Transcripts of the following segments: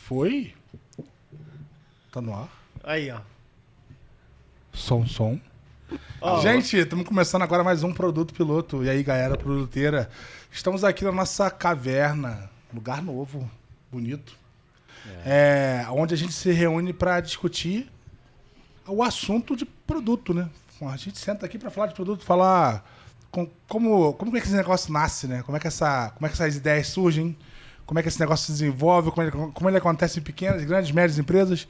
Foi? Tá no ar? Aí, ó. Som. Ó. Gente, estamos começando agora mais um Produto Piloto. E aí, galera produteira? Estamos aqui na nossa caverna, lugar novo, bonito. Onde a gente se reúne para discutir o assunto de produto, né? A gente senta aqui para falar de produto, falar como é que esse negócio nasce, né? Como é que essas ideias surgem, como é que esse negócio se desenvolve, como ele acontece em pequenas, grandes, médias empresas.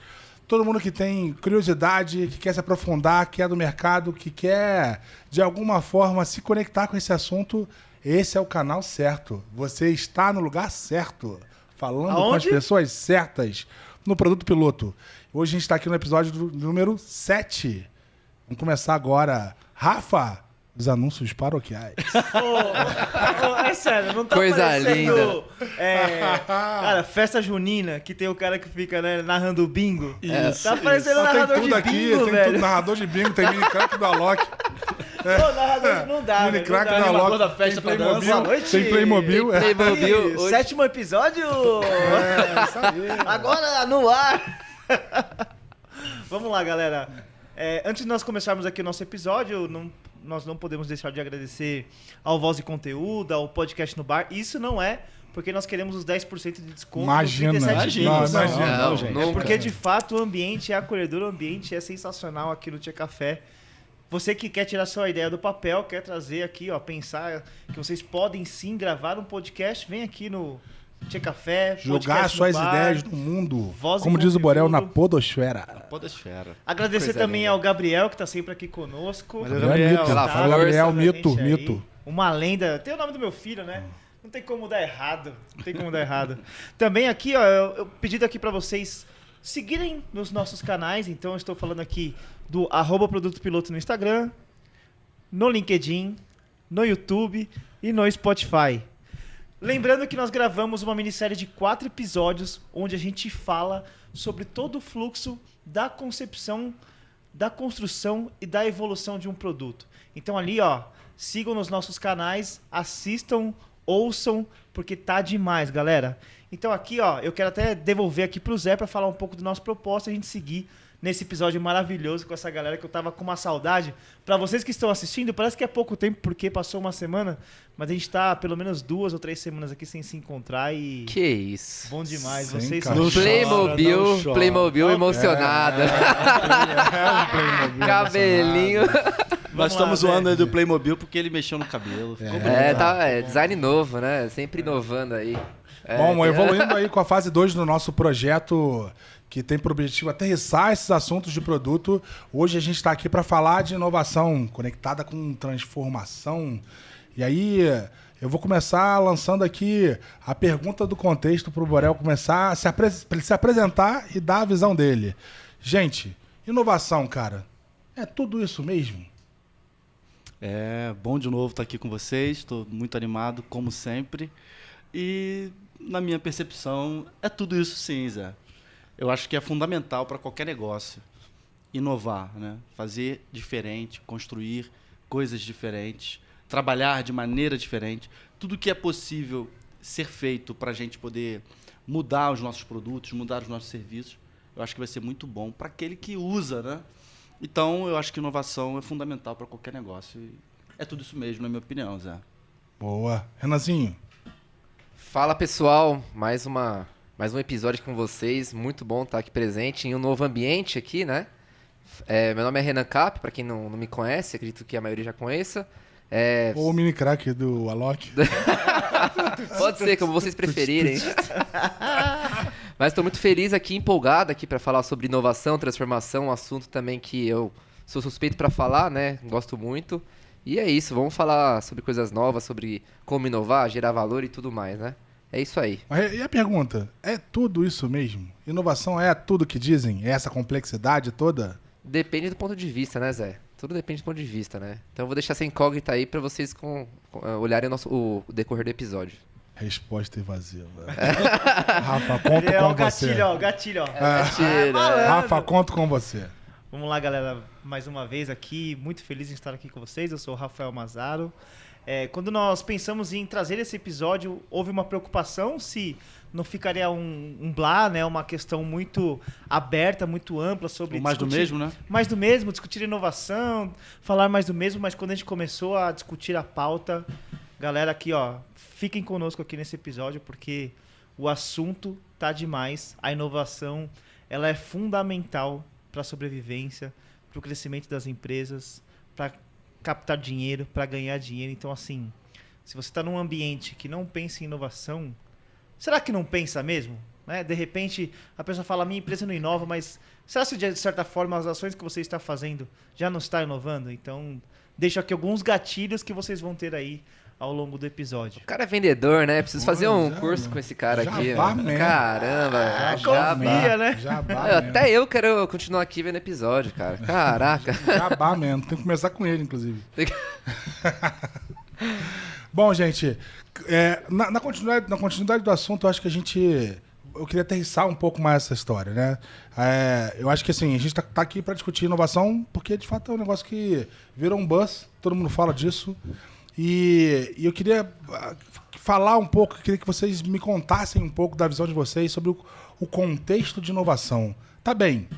Todo mundo que tem curiosidade, que quer se aprofundar, que é do mercado, que quer, de alguma forma, se conectar com esse assunto, esse é o canal certo. Você está no lugar certo, falando com as pessoas certas, no Produto Piloto. Hoje a gente está aqui no episódio número 7. Vamos começar agora. Rafa, os anúncios paroquiais. É sério, não tá Coisa parecendo... cara, festa junina, que tem o cara que fica, né, narrando o bingo. Isso, tá parecendo narrador tem tudo de aqui, bingo, tem velho. tudo, narrador de bingo, tem mini crack do Alok. Pô, narrador não dá, Mini velho. crack Não do dá. Alok, da festa tem pra Playmobil, Boa noite. tem Playmobil. Tem Playmobil. Aí, Hoje- 7º episódio. Isso aí. Agora no ar. Vamos lá, galera. Antes de nós começarmos aqui o nosso episódio, nós não podemos deixar de agradecer ao Voz e Conteúdo, ao Podcast no Bar. Isso não é porque nós queremos os 10% de desconto. Imagina. no 37 Não, dias. imagina. Não, gente. nunca. Porque de fato o ambiente é acolhedor, o ambiente é sensacional aqui no Tia Café. Você que quer tirar sua ideia do papel, quer trazer aqui, ó, pensar que vocês podem sim gravar um podcast, vem aqui no Tia Café. Jogar podcast suas no bar. ideias no mundo. Voz e Como diz o Borel, na conteúdo. podosfera. Podosfera. Agradecer Coisa também linda. ao Gabriel, que tá sempre aqui conosco. Valeu, Gabriel, Gabriel. Pela Tá força Gabriel, da mito, gente aí. mito. Uma lenda. Tem o nome do meu filho, né? Não tem como dar errado. Não tem como dar errado. Também aqui, ó, eu pedido aqui pra vocês seguirem nos nossos canais. Então eu estou falando aqui do @Produto Piloto no Instagram, no LinkedIn, no YouTube e no Spotify. Lembrando que nós gravamos uma minissérie de 4 episódios onde a gente fala sobre todo o fluxo da concepção, da construção e da evolução de um produto. Então ali, ó, sigam nos nossos canais, assistam, ouçam, porque tá demais, galera. Então aqui, ó, eu quero até devolver aqui pro Zé para falar um pouco do nosso propósito e a gente seguir nesse episódio maravilhoso com essa galera que eu tava com uma saudade. Pra vocês que estão assistindo, parece que é pouco tempo porque passou uma semana, mas a gente tá pelo menos 2 ou 3 semanas aqui sem se encontrar e Que isso. bom demais. Sem Vocês cara. são Não Playmobil, não chora. Playmobil emocionada. Cabelinho. Nós estamos zoando aí do Playmobil porque ele mexeu no cabelo. Ficou bonito. Design novo, né? Sempre inovando aí. Bom, evoluindo aí com a fase 2 do nosso projeto, que tem por objetivo aterrissar esses assuntos de produto. Hoje a gente está aqui para falar de inovação conectada com transformação. E aí eu vou começar lançando aqui a pergunta do contexto para o Borel começar para ele se apresentar e dar a visão dele. Gente, inovação, cara, é tudo isso mesmo? É bom de novo estar aqui com vocês. Estou muito animado, como sempre. E, na minha percepção, é tudo isso sim, Zé. Eu acho que é fundamental para qualquer negócio inovar, né? Fazer diferente, construir coisas diferentes, trabalhar de maneira diferente. Tudo que é possível ser feito para a gente poder mudar os nossos produtos, mudar os nossos serviços, eu acho que vai ser muito bom para aquele que usa, né? Então, eu acho que inovação é fundamental para qualquer negócio. E é tudo isso mesmo, na minha opinião, Zé. Boa. Renanzinho? Fala, pessoal. Mais um episódio com vocês. Muito bom estar aqui presente em um novo ambiente aqui, né? Meu nome é Renan Cap, para quem não me conhece, acredito que a maioria já conheça. Ou o mini crack do Alok? Pode ser, como vocês preferirem. Mas estou muito feliz aqui, empolgado aqui para falar sobre inovação, transformação, um assunto também que eu sou suspeito para falar, né? Gosto muito. E é isso, vamos falar sobre coisas novas, sobre como inovar, gerar valor e tudo mais, né? É isso aí. Mas e a pergunta, é tudo isso mesmo? Inovação é tudo que dizem? É essa complexidade toda? Depende do ponto de vista, né, Zé? Tudo depende do ponto de vista, né? Então eu vou deixar essa incógnita aí para vocês olharem o decorrer do episódio. Resposta evasiva. Rafa, conto Ele é com o gatilho, você. ó, o gatilho, ó. Mentira. Rafa, conto com você. Vamos lá, galera, mais uma vez aqui, muito feliz em estar aqui com vocês. Eu sou o Rafael Mazaro. Quando nós pensamos em trazer esse episódio, houve uma preocupação se não ficaria um blá, né? Uma questão muito aberta, muito ampla sobre Mais do mesmo, né? mais do mesmo, discutir inovação, falar mais do mesmo, mas quando a gente começou a discutir a pauta, galera aqui, ó, fiquem conosco aqui nesse episódio, porque o assunto tá demais. A inovação, ela é fundamental para a sobrevivência, para o crescimento das empresas, para captar dinheiro, para ganhar dinheiro. Então, assim, se você está num ambiente que não pensa em inovação, será que não pensa mesmo? Né? De repente, a pessoa fala, minha empresa não inova, mas será que, de certa forma, as ações que você está fazendo já não está inovando? Então, deixo aqui alguns gatilhos que vocês vão ter aí ao longo do episódio. O cara é vendedor, né? Preciso fazer um já, curso mano. com esse cara aqui. Jabá Mano. mesmo. Caramba. Confia, né? Jabá mesmo. Até eu quero continuar aqui vendo episódio, cara. Caraca. Jabá mesmo. Tem que começar com ele, inclusive. Tem que- Bom, gente, na continuidade do assunto, eu acho que eu queria aterrissar um pouco mais essa história, né? Eu acho que assim, a gente tá aqui para discutir inovação, porque de fato é um negócio que virou um buzz, todo mundo fala disso. E eu queria falar um pouco, queria que vocês me contassem um pouco da visão de vocês sobre o contexto de inovação. Tá bem,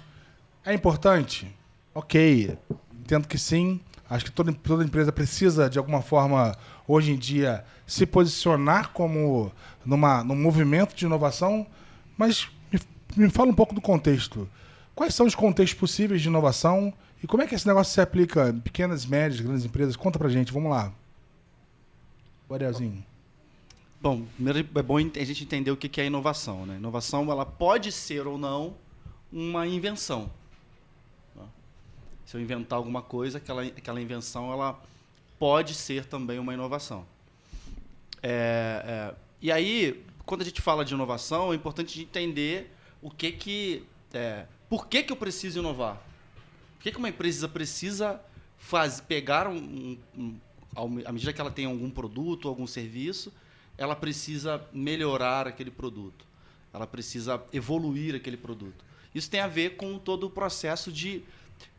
é importante? Ok, entendo que sim. Acho que toda empresa precisa, de alguma forma, hoje em dia, se posicionar como num movimento de inovação, mas me fala um pouco do contexto. Quais são os contextos possíveis de inovação e como é que esse negócio se aplica em pequenas, médias, grandes empresas? Conta pra gente, vamos lá. O Arielzinho. Bom, primeiro é bom a gente entender o que é inovação, né? Inovação, ela pode ser ou não uma invenção. Tá? Se eu inventar alguma coisa, aquela invenção ela pode ser também uma inovação. E aí, quando a gente fala de inovação, é importante a gente entender por que eu preciso inovar. Por que uma empresa precisa pegar à medida que ela tem algum produto, algum serviço, ela precisa melhorar aquele produto. Ela precisa evoluir aquele produto. Isso tem a ver com todo o processo de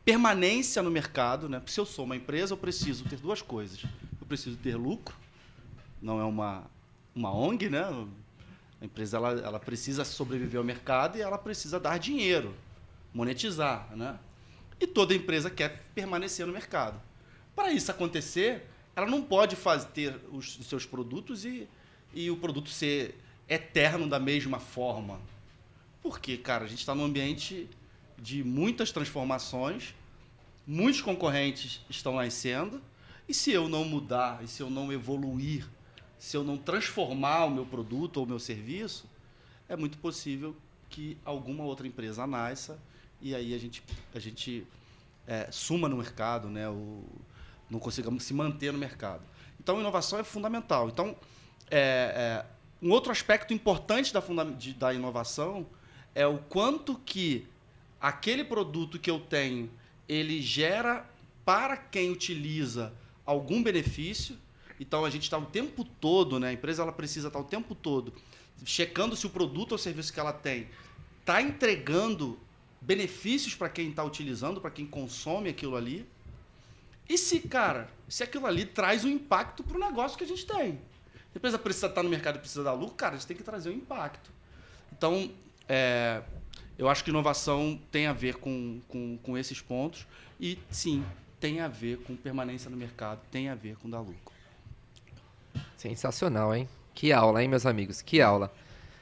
permanência no mercado, né? Porque se eu sou uma empresa, eu preciso ter duas coisas. Eu preciso ter lucro, não é uma ONG, né? A empresa ela precisa sobreviver ao mercado e ela precisa dar dinheiro, monetizar, né? E toda empresa quer permanecer no mercado. Para isso acontecer, ela não pode ter os seus produtos e o produto ser eterno da mesma forma. Porque, cara, a gente está num ambiente de muitas transformações, muitos concorrentes estão nascendo, e se eu não mudar, e se eu não evoluir, se eu não transformar o meu produto ou o meu serviço, é muito possível que alguma outra empresa nasça e aí a gente suma no mercado, né? Não consigamos se manter no mercado. Então, a inovação é fundamental. Então, um outro aspecto importante da inovação é o quanto que aquele produto que eu tenho, ele gera para quem utiliza algum benefício. Então, a gente está o tempo todo, né? A empresa ela precisa estar o tempo todo checando se o produto ou serviço que ela tem está entregando benefícios para quem está utilizando, para quem consome aquilo ali. E se aquilo ali traz um impacto para o negócio que a gente tem. A empresa precisa estar no mercado e precisa dar lucro, cara, a gente tem que trazer um impacto. Então, eu acho que inovação tem a ver com esses pontos e, sim, tem a ver com permanência no mercado, tem a ver com dar lucro. Sensacional, hein? Que aula, hein, meus amigos? Que aula.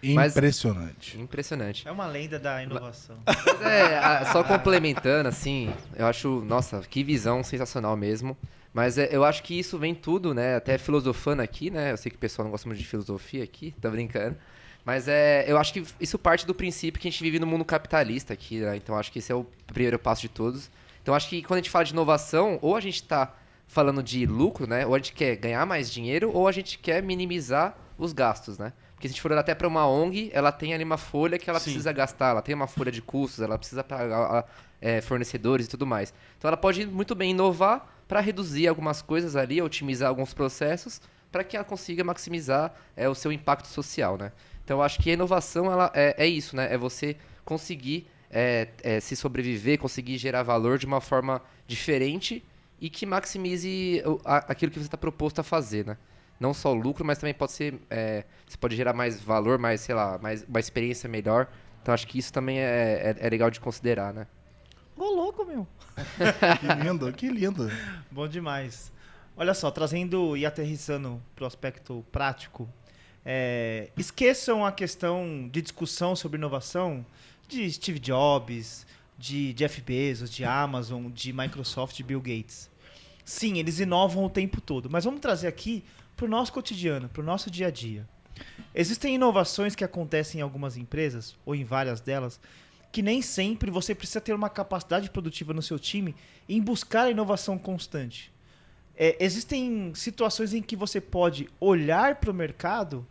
Impressionante. Impressionante. É uma lenda da inovação. Mas só complementando, assim, eu acho, nossa, que visão sensacional mesmo. Mas eu acho que isso vem tudo, né? Até filosofando aqui, né? Eu sei que o pessoal não gosta muito de filosofia aqui, tá brincando. Mas eu acho que isso parte do princípio que a gente vive no mundo capitalista aqui, né? Então acho que esse é o primeiro passo de todos. Então acho que quando a gente fala de inovação, ou a gente tá falando de lucro, né? Ou a gente quer ganhar mais dinheiro, ou a gente quer minimizar os gastos, né? Porque se a gente for olhar até para uma ONG, ela tem ali uma folha que ela precisa gastar, ela tem uma folha de custos, ela precisa pagar fornecedores e tudo mais. Então ela pode muito bem inovar para reduzir algumas coisas ali, otimizar alguns processos, para que ela consiga maximizar o seu impacto social, né? Então eu acho que a inovação ela é isso, né? É você conseguir se sobreviver, conseguir gerar valor de uma forma diferente e que maximize aquilo que você está proposto a fazer, né? Não só o lucro, mas também pode ser... você pode gerar mais valor, mais, sei lá, uma experiência melhor. Então, acho que isso também é legal de considerar, né? Ô, louco, meu. Que lindo, que lindo. Bom demais. Olha só, trazendo e aterrissando para o aspecto prático, esqueçam a questão de discussão sobre inovação de Steve Jobs, de Jeff Bezos, de Amazon, de Microsoft, de Bill Gates. Sim, eles inovam o tempo todo, mas vamos trazer aqui para o nosso cotidiano, para o nosso dia a dia. Existem inovações que acontecem em algumas empresas, ou em várias delas, que nem sempre você precisa ter uma capacidade produtiva no seu time em buscar a inovação constante. Existem situações em que você pode olhar para o mercado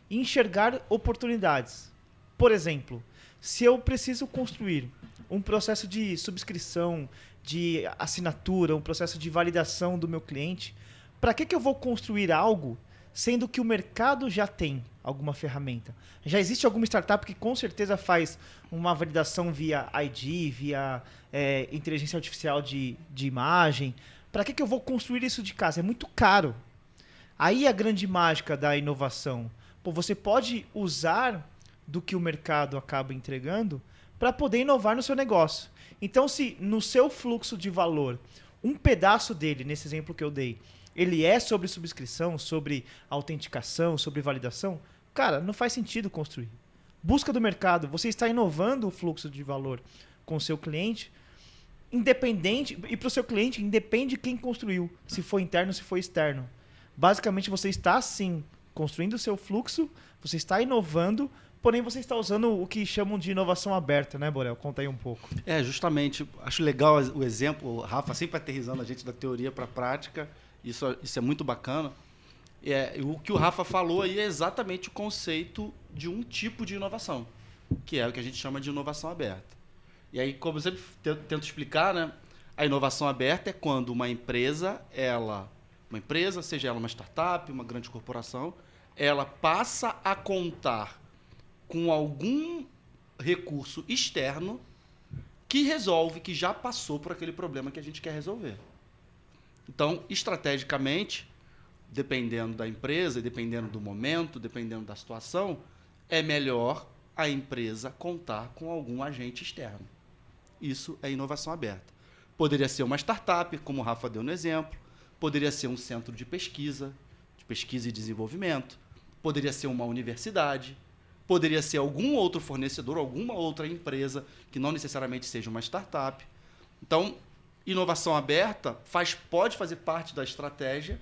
e enxergar oportunidades. Por exemplo, se eu preciso construir um processo de subscrição, de assinatura, um processo de validação do meu cliente, para que eu vou construir algo sendo que o mercado já tem alguma ferramenta? Já existe alguma startup que com certeza faz uma validação via ID, via inteligência artificial de imagem. Para que eu vou construir isso de casa? É muito caro. Aí a grande mágica da inovação. Pô, você pode usar do que o mercado acaba entregando para poder inovar no seu negócio. Então, se no seu fluxo de valor, um pedaço dele, nesse exemplo que eu dei, ele é sobre subscrição, sobre autenticação, sobre validação, cara, não faz sentido construir. Busca do mercado, você está inovando o fluxo de valor com o seu cliente, independente, e para o seu cliente, independe de quem construiu, se for interno, se for externo. Basicamente, você está, sim, construindo o seu fluxo, você está inovando, porém você está usando o que chamam de inovação aberta, né, Borel? Conta aí um pouco. Justamente. Acho legal o exemplo, o Rafa sempre aterrissando a gente da teoria para a prática. Isso é muito bacana. O que o Rafa falou aí é exatamente o conceito de um tipo de inovação, que é o que a gente chama de inovação aberta. E aí, como eu sempre tento explicar, né, a inovação aberta é quando uma empresa, seja ela uma startup, uma grande corporação, ela passa a contar com algum recurso externo que resolve, que já passou por aquele problema que a gente quer resolver. Então, estrategicamente, dependendo da empresa, dependendo do momento, dependendo da situação, é melhor a empresa contar com algum agente externo. Isso é inovação aberta. Poderia ser uma startup, como o Rafa deu no exemplo, poderia ser um centro de pesquisa e desenvolvimento, poderia ser uma universidade, poderia ser algum outro fornecedor, alguma outra empresa que não necessariamente seja uma startup. Então, inovação aberta pode fazer parte da estratégia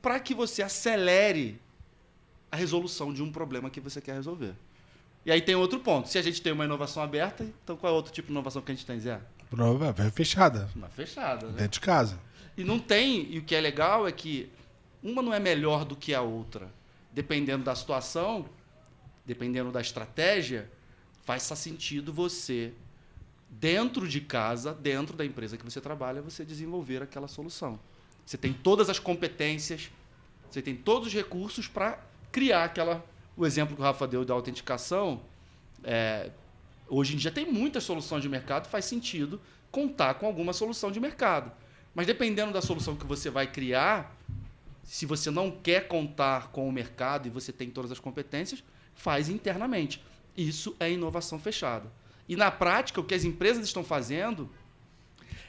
para que você acelere a resolução de um problema que você quer resolver. E aí tem outro ponto. Se a gente tem uma inovação aberta, então qual é outro tipo de inovação que a gente tem, Zé? Fechada. Uma fechada, né? Dentro de casa. E não tem, e o que é legal é que uma não é melhor do que a outra. Dependendo da situação, dependendo da estratégia, faz sentido você, dentro de casa, dentro da empresa que você trabalha, você desenvolver aquela solução. Você tem todas as competências, você tem todos os recursos para criar o exemplo que o Rafa deu da autenticação. Hoje em dia tem muitas soluções de mercado, faz sentido contar com alguma solução de mercado. Mas dependendo da solução que você vai criar, se você não quer contar com o mercado e você tem todas as competências, faz internamente. Isso é inovação fechada. E na prática, o que as empresas estão fazendo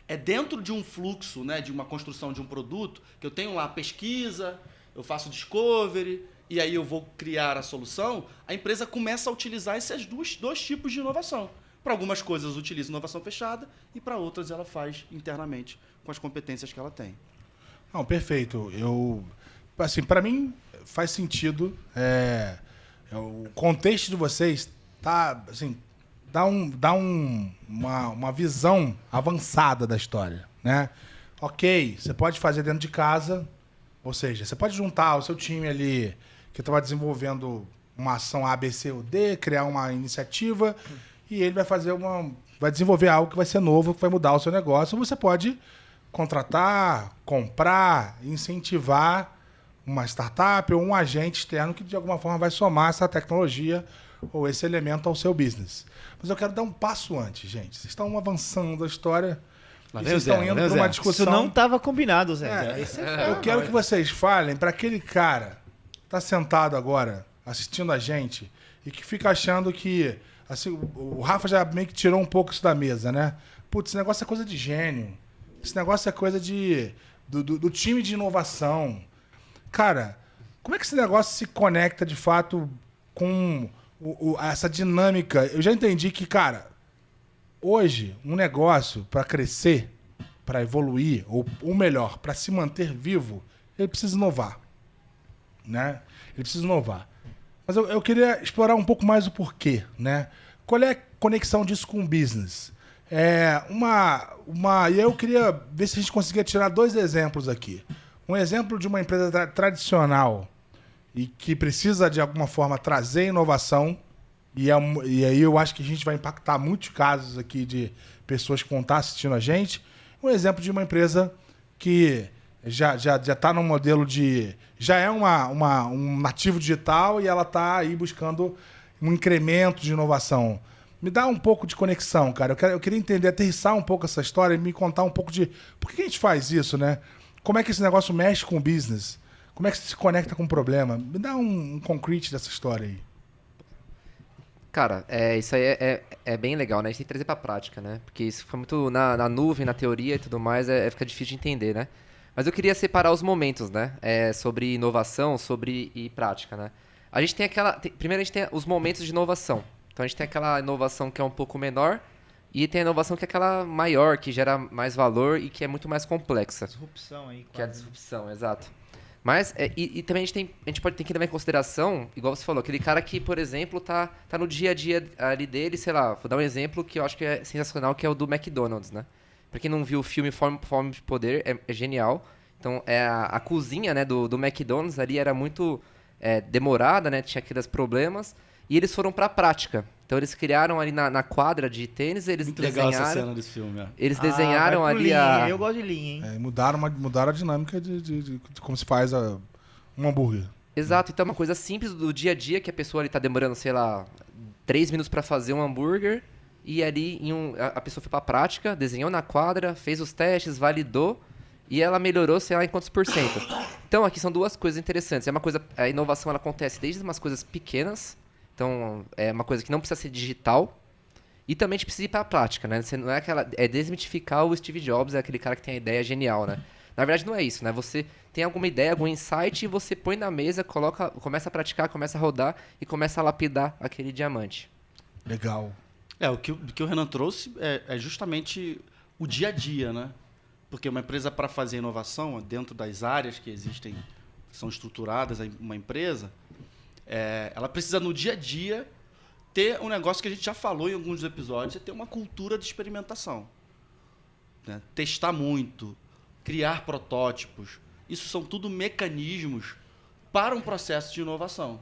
é dentro de um fluxo, né, de uma construção de um produto, que eu tenho lá pesquisa, eu faço discovery, e aí eu vou criar a solução, a empresa começa a utilizar esses dois tipos de inovação. Para algumas coisas utiliza inovação fechada e para outras ela faz internamente com as competências que ela tem. Não, perfeito. Assim, para mim faz sentido. O contexto de vocês tá, assim, dá uma visão avançada da história, né? Ok, você pode fazer dentro de casa, ou seja, você pode juntar o seu time ali que estava desenvolvendo uma ação A, B, C ou D, criar uma iniciativa e ele vai desenvolver algo que vai ser novo, que vai mudar o seu negócio. Você pode contratar, comprar, incentivar uma startup ou um agente externo que de alguma forma vai somar essa tecnologia ou esse elemento ao seu business. Mas eu quero dar um passo antes, gente. Vocês estão avançando a história. Lá E vem o vocês Zé, estão lá indo vem o para uma Zé. discussão. Isso não estava combinado, Zé. Eu quero que vocês falem para aquele cara que tá sentado agora, assistindo a gente, e que fica achando que. Assim, o Rafa já meio que tirou um pouco isso da mesa, né? Putz, esse negócio é coisa de gênio. Esse negócio é coisa do time de inovação. Cara, como é que esse negócio se conecta de fato com essa dinâmica? Eu já entendi que, cara, hoje, um negócio para crescer, para evoluir, ou melhor, para se manter vivo, ele precisa inovar. Né? Ele precisa inovar. Mas eu queria explorar um pouco mais o porquê, né? Qual é a conexão disso com o business? E eu queria ver se a gente conseguia tirar 2 exemplos aqui. Um exemplo de uma empresa tradicional e que precisa, de alguma forma, trazer inovação. E aí eu acho que a gente vai impactar muitos casos aqui de pessoas que vão estar assistindo a gente. Um exemplo de uma empresa que já está no modelo de... Já é um nativo digital e ela está aí buscando um incremento de inovação. Me dá um pouco de conexão, cara. Eu queria entender, aterrissar um pouco essa história e me contar um pouco de... Por que a gente faz isso, né? Como é que esse negócio mexe com o business? Como é que se conecta com o problema? Me dá um concrete dessa história aí. Cara, isso aí é bem legal, né? A gente tem que trazer pra prática, né? Porque isso fica muito na nuvem, na teoria e tudo mais, fica difícil de entender, né? Mas eu queria separar os momentos, né? Sobre inovação, e prática, né? A gente tem primeiro a gente tem os momentos de inovação. Então a gente tem aquela inovação que é um pouco menor e tem a inovação que é aquela maior, que gera mais valor e que é muito mais complexa. Disrupção aí, Que é a quase. disrupção, exato. Mas, e também a gente pode ter que levar em consideração, igual você falou, aquele cara que, por exemplo, tá no dia a dia ali dele, sei lá, vou dar um exemplo que eu acho que é sensacional, que é o do McDonald's, né? Pra quem não viu o filme Fome de Poder, é genial. Então, a cozinha, né, do McDonald's ali era muito demorada, né? Tinha aqueles problemas. E eles foram pra prática. Então, eles criaram ali na quadra de tênis, eles Muito desenharam... legal essa cena desse filme, ó. Eles desenharam vai pro ali Lean. Eu gosto de Lean, hein? Mudaram a dinâmica de como se faz um hambúrguer. Exato, então é uma coisa simples do dia a dia que a pessoa ali tá demorando, sei lá, 3 minutos pra fazer um hambúrguer e ali a pessoa foi pra prática, desenhou na quadra, fez os testes, validou e ela melhorou, sei lá, em quantos por cento. Então aqui são 2 coisas interessantes. A inovação ela acontece desde umas coisas pequenas, então é uma coisa que não precisa ser digital e também a gente precisa ir pra prática, né? Você não é desmitificar o Steve Jobs, é aquele cara que tem a ideia genial, né? Na verdade não é isso, né? Você tem alguma ideia, algum insight e você põe na mesa, começa a praticar, começa a rodar e começa a lapidar aquele diamante. Legal. O que o Renan trouxe é justamente o dia a dia, né? Porque uma empresa, para fazer inovação, dentro das áreas que existem, que são estruturadas, uma empresa, ela precisa, no dia a dia, ter um negócio que a gente já falou em alguns episódios, é ter uma cultura de experimentação. Né? Testar muito, criar protótipos. Isso são tudo mecanismos para um processo de inovação.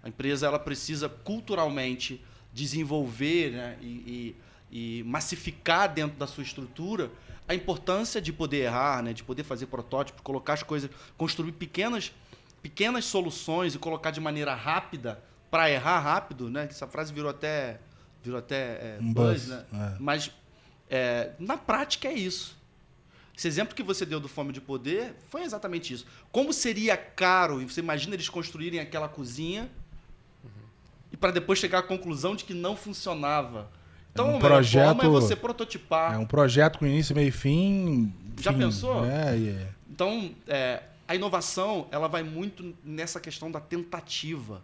A empresa ela precisa culturalmente desenvolver, né, e massificar dentro da sua estrutura a importância de poder errar, né, de poder fazer protótipos, colocar as coisas, construir pequenas soluções e colocar de maneira rápida para errar rápido, né? Essa frase virou até Um buzz, buzz, né? é. Mas na prática é isso. Esse exemplo que você deu do Fome de Poder foi exatamente isso. Como seria caro, e você imagina eles construírem aquela cozinha e para depois chegar à conclusão de que não funcionava. Então, a melhor forma é você prototipar. É um projeto com início, meio e fim. Já pensou? É. Então, a inovação ela vai muito nessa questão da tentativa,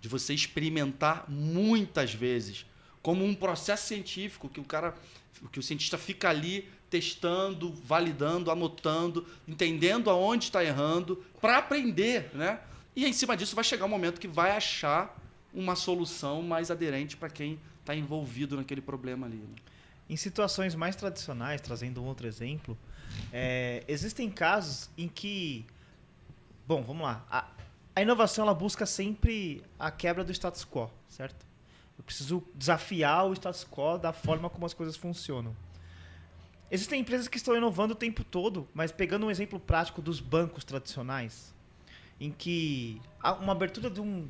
de você experimentar muitas vezes, como um processo científico que o cientista fica ali testando, validando, anotando, entendendo aonde está errando, para aprender, né? E em cima disso vai chegar um momento que vai achar uma solução mais aderente para quem está envolvido naquele problema ali. Né? Em situações mais tradicionais, trazendo um outro exemplo, existem casos em que... Bom, vamos lá. A inovação ela busca sempre a quebra do status quo, certo? Eu preciso desafiar o status quo da forma como as coisas funcionam. Existem empresas que estão inovando o tempo todo, mas pegando um exemplo prático dos bancos tradicionais, em que uma abertura de um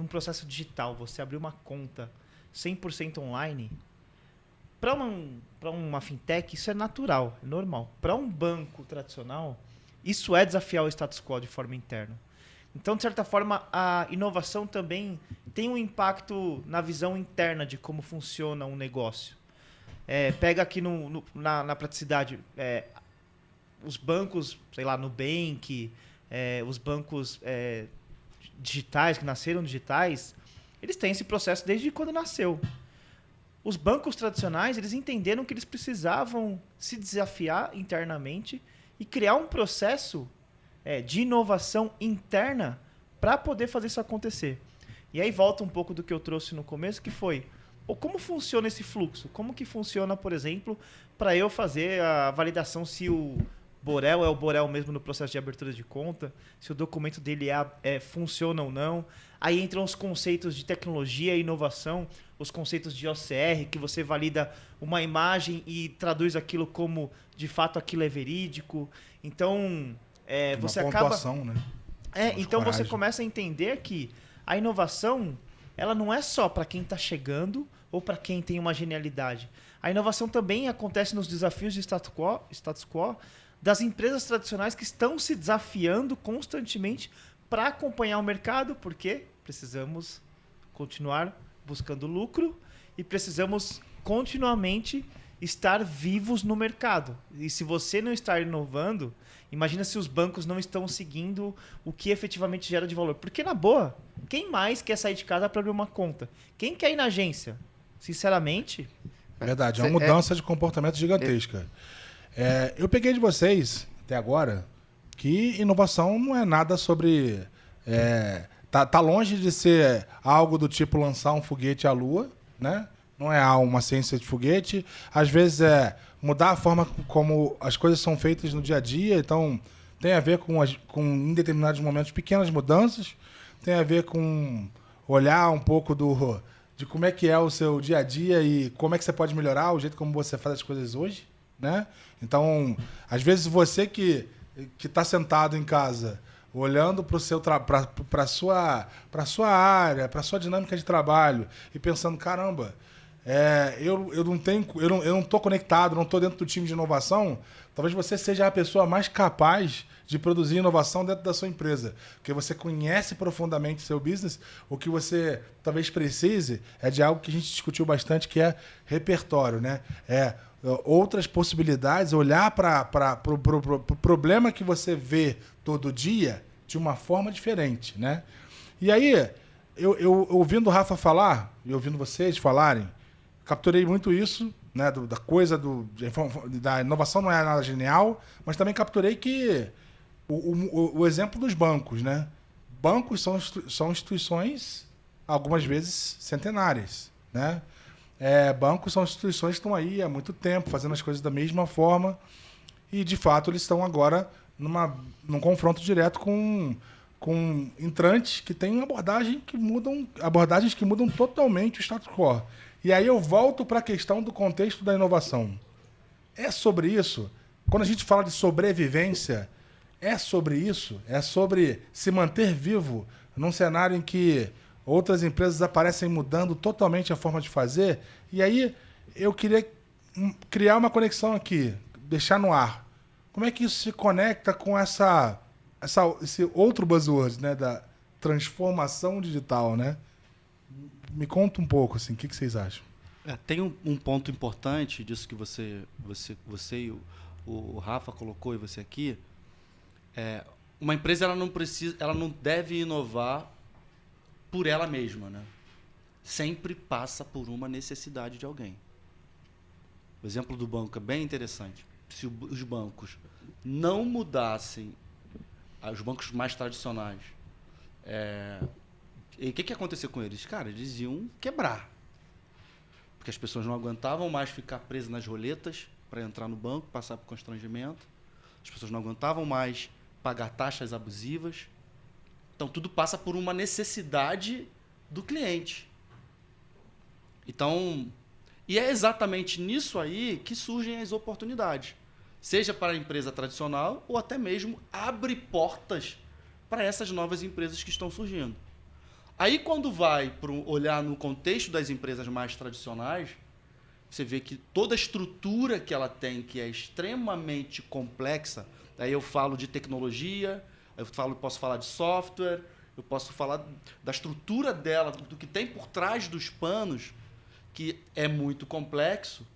processo digital, você abrir uma conta 100% online, Para uma fintech, isso é natural, é normal. Para um banco tradicional, isso é desafiar o status quo de forma interna. Então, de certa forma, a inovação também tem um impacto na visão interna de como funciona um negócio. Pega aqui na praticidade, os bancos, sei lá, Nubank, os bancos digitais, que nasceram digitais, eles têm esse processo desde quando nasceu. Os bancos tradicionais, eles entenderam que eles precisavam se desafiar internamente e criar um processo de inovação interna para poder fazer isso acontecer. E aí volta um pouco do que eu trouxe no começo, que foi como funciona esse fluxo? Como que funciona, por exemplo, para eu fazer a validação se o Borel é o Borel mesmo no processo de abertura de conta, se o documento dele funciona ou não. Aí entram os conceitos de tecnologia e inovação, os conceitos de OCR, que você valida uma imagem e traduz aquilo como, de fato, aquilo é verídico. Então, você acaba... né? Então você começa a entender que a inovação, ela não é só para quem está chegando ou para quem tem uma genialidade. A inovação também acontece nos desafios de status quo das empresas tradicionais que estão se desafiando constantemente para acompanhar o mercado, porque precisamos continuar buscando lucro e precisamos continuamente estar vivos no mercado. E se você não está inovando, imagina se os bancos não estão seguindo o que efetivamente gera de valor. Porque, na boa, quem mais quer sair de casa para abrir uma conta? Quem quer ir na agência? Sinceramente... Verdade, é uma mudança de comportamento gigantesca. Eu peguei de vocês, até agora, que inovação não é nada sobre... Tá longe de ser algo do tipo lançar um foguete à Lua, né? Não é uma ciência de foguete. Às vezes mudar a forma como as coisas são feitas no dia a dia. Então, tem a ver com em determinados momentos, pequenas mudanças. Tem a ver com olhar um pouco de como é que é o seu dia a dia e como é que você pode melhorar o jeito como você faz as coisas hoje, né? Então, às vezes você que está sentado em casa, olhando para a sua área, para a sua dinâmica de trabalho e pensando, caramba, eu não estou conectado, não estou dentro do time de inovação, talvez você seja a pessoa mais capaz de produzir inovação dentro da sua empresa, porque você conhece profundamente o seu business. O que você talvez precise é de algo que a gente discutiu bastante, que é repertório, né? Outras possibilidades, olhar para o problema que você vê todo dia de uma forma diferente, né? E aí, eu ouvindo o Rafa falar e ouvindo vocês falarem, capturei muito isso, né? Da inovação não é nada genial, mas também capturei que o exemplo dos bancos, né? Bancos são instituições, algumas vezes, centenárias, né? Bancos são instituições que estão aí há muito tempo, fazendo as coisas da mesma forma, e, de fato, eles estão agora num confronto direto com entrantes que têm abordagens que mudam totalmente o status quo. E aí eu volto para a questão do contexto da inovação. É sobre isso? Quando a gente fala de sobrevivência, é sobre isso? É sobre se manter vivo num cenário em que outras empresas aparecem mudando totalmente a forma de fazer? E aí eu queria criar uma conexão aqui, deixar no ar. Como é que isso se conecta com esse outro buzzword, né, da transformação digital, né? Me conta um pouco, assim, o que vocês acham? Tem um ponto importante disso que você e o Rafa colocou, e você aqui. Uma empresa ela não deve inovar por ela mesma, né? Sempre passa por uma necessidade de alguém. O exemplo do banco é bem interessante. Se os bancos não mudassem, os bancos mais tradicionais, e o que aconteceu com eles? Cara, eles iam quebrar. Porque as pessoas não aguentavam mais ficar presas nas roletas para entrar no banco, passar por constrangimento. As pessoas não aguentavam mais pagar taxas abusivas. Então, tudo passa por uma necessidade do cliente. Então, e é exatamente nisso aí que surgem as oportunidades. Seja para a empresa tradicional ou até mesmo abre portas para essas novas empresas que estão surgindo. Aí, quando vai para olhar no contexto das empresas mais tradicionais, você vê que toda a estrutura que ela tem, que é extremamente complexa, aí eu falo de tecnologia, posso falar de software, eu posso falar da estrutura dela, do que tem por trás dos panos, que é muito complexo,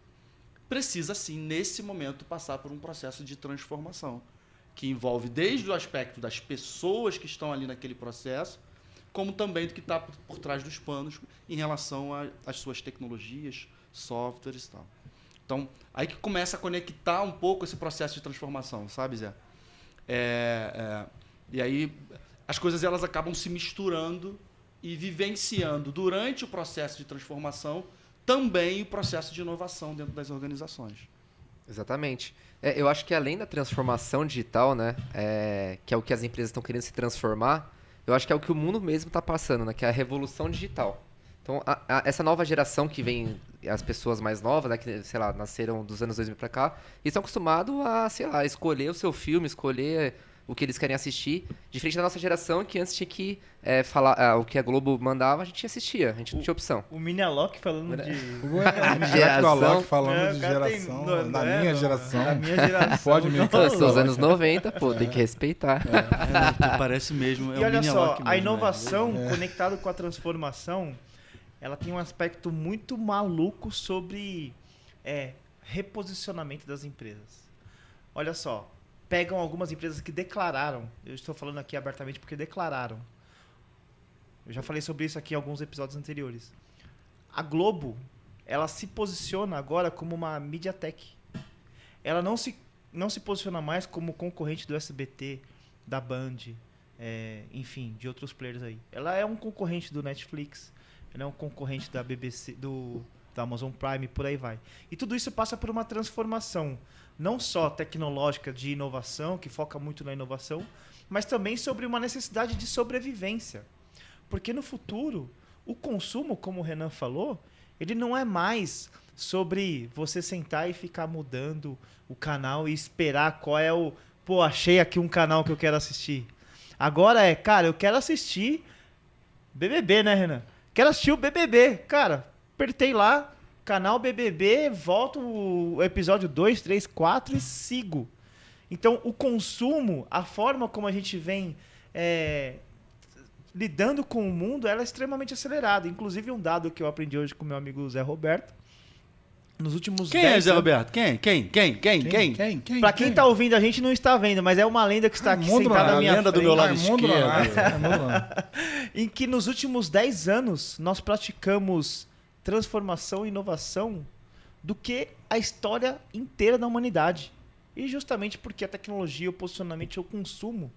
precisa, sim, nesse momento, passar por um processo de transformação, que envolve desde o aspecto das pessoas que estão ali naquele processo, como também do que está por trás dos panos em relação às suas tecnologias, softwares e tal. Então, aí que começa a conectar um pouco esse processo de transformação, sabe, Zé? E aí as coisas elas acabam se misturando e vivenciando durante o processo de transformação também o processo de inovação dentro das organizações. Exatamente. Eu acho que além da transformação digital, né, que é o que as empresas estão querendo se transformar, eu acho que é o que o mundo mesmo está passando, né, que é a revolução digital. Então, essa nova geração que vem, as pessoas mais novas, né, que, sei lá, nasceram dos anos 2000 para cá, eles estão acostumados a, sei lá, escolher o seu filme, escolher o que eles querem assistir, diferente da nossa geração, que antes tinha que falar o que a Globo mandava, a gente assistia, a gente não tinha opção. O Mini Alok falando de... Geração. Falando de geração, da minha geração. Da minha geração. Pode me Eu sou os anos 90, pô, tem que respeitar. Parece mesmo. E olha só, a inovação conectada com a transformação, ela tem um aspecto muito maluco sobre reposicionamento das empresas. Olha só, pegam algumas empresas que declararam, eu estou falando aqui abertamente porque declararam. Eu já falei sobre isso aqui em alguns episódios anteriores. A Globo, ela se posiciona agora como uma MediaTek. Ela não se posiciona mais como concorrente do SBT, da Band, enfim, de outros players aí. Ela é um concorrente do Netflix, ela é um concorrente da BBC, da Amazon Prime, por aí vai. E tudo isso passa por uma transformação, não só tecnológica de inovação, que foca muito na inovação, mas também sobre uma necessidade de sobrevivência. Porque no futuro, o consumo, como o Renan falou, ele não é mais sobre você sentar e ficar mudando o canal e esperar qual é o... Pô, achei aqui um canal que eu quero assistir. Agora cara, eu quero assistir BBB, né, Renan? Quero assistir o BBB. Cara, apertei lá, canal BBB, volto o episódio 2, 3, 4 e sigo. Então, o consumo, a forma como a gente vem lidando com o mundo, ela é extremamente acelerada. Inclusive, um dado que eu aprendi hoje com meu amigo Zé Roberto, nos últimos 10 Quem é Zé anos... Roberto? Quem? Pra quem tá ouvindo, a gente não está vendo, mas é uma lenda que está aqui sentada na minha lenda do frente. meu lado esquerdo. Em que nos últimos 10 anos nós praticamos transformação e inovação do que a história inteira da humanidade. E justamente porque a tecnologia, o posicionamento e o consumo,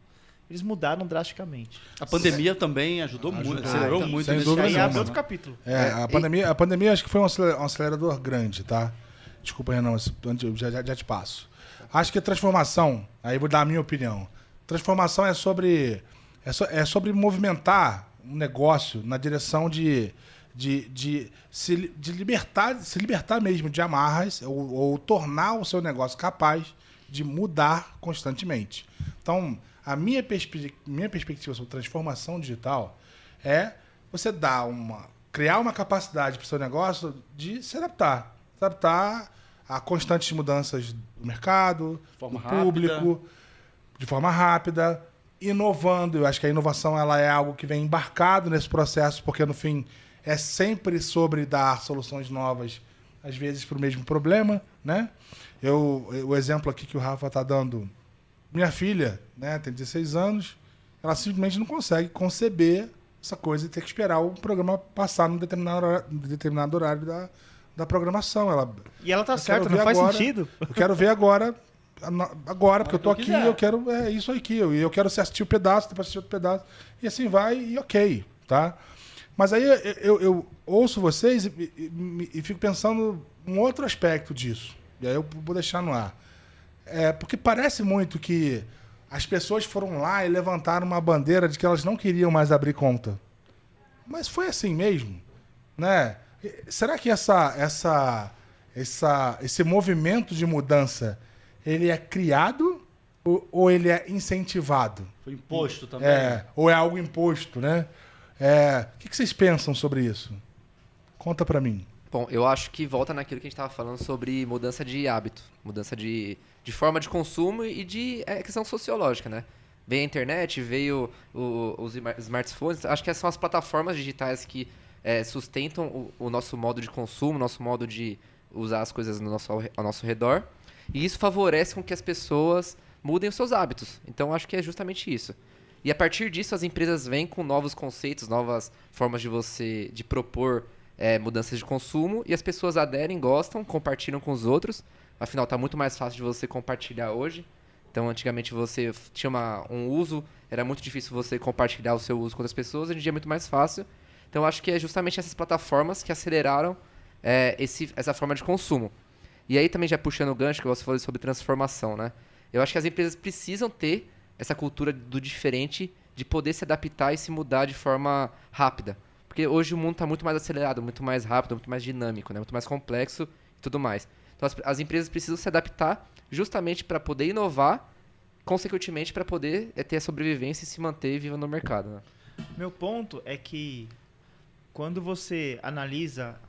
eles mudaram drasticamente. A pandemia também ajudou muito, acelerou então, muito sem nesse dúvida Aí nenhuma. abre outro capítulo. A pandemia acho que foi um acelerador grande, tá? Desculpa, Renan, já te passo. Acho que a transformação, aí vou dar a minha opinião. Transformação é sobre movimentar um negócio na direção de se libertar mesmo de amarras ou tornar o seu negócio capaz de mudar constantemente. Então, a minha perspectiva sobre transformação digital é você criar uma capacidade para o seu negócio de se adaptar a constantes mudanças do mercado, do público, de forma rápida, inovando. Eu acho que a inovação ela é algo que vem embarcado nesse processo, porque no fim é sempre sobre dar soluções novas, às vezes para o mesmo problema, né? O exemplo aqui que o Rafa está dando, minha filha, né, tem 16 anos, ela simplesmente não consegue conceber essa coisa de ter que esperar o programa passar num determinado horário da programação. E ela tá certa, não faz sentido. Eu quero ver agora, porque eu tô aqui, eu quero isso aqui, eu quero assistir o pedaço, depois assistir outro pedaço, e assim vai, e ok, tá? Mas aí eu ouço vocês e fico pensando um outro aspecto disso, e aí eu vou deixar no ar. Porque parece muito que as pessoas foram lá e levantaram uma bandeira de que elas não queriam mais abrir conta. Mas foi assim mesmo, né? Será que esse movimento de mudança ele é criado ou ele é incentivado? Foi imposto também. Ou é algo imposto, né? O que vocês pensam sobre isso? Conta pra mim. Bom, eu acho que volta naquilo que a gente estava falando sobre mudança de hábito, mudança de forma de consumo e de questão sociológica, né? Veio a internet, veio os smartphones, acho que são as plataformas digitais que sustentam o nosso modo de consumo, nosso modo de usar as coisas ao nosso redor. E isso favorece com que as pessoas mudem os seus hábitos. Então, acho que é justamente isso. E a partir disso, as empresas vêm com novos conceitos, novas formas de propor mudanças de consumo, e as pessoas aderem, gostam, compartilham com os outros. Afinal, está muito mais fácil de você compartilhar hoje. Então, antigamente você tinha um uso, era muito difícil você compartilhar o seu uso com outras pessoas, hoje em dia é muito mais fácil. Então, acho que é justamente essas plataformas que aceleraram essa forma de consumo. E aí, também já puxando o gancho que você falou sobre transformação, né? Eu acho que as empresas precisam ter essa cultura do diferente, de poder se adaptar e se mudar de forma rápida. Porque hoje o mundo está muito mais acelerado, muito mais rápido, muito mais dinâmico, né? Muito mais complexo e tudo mais. Então, as empresas precisam se adaptar justamente para poder inovar, consequentemente para poder ter a sobrevivência e se manter viva no mercado. Né? Meu ponto é que quando você analisa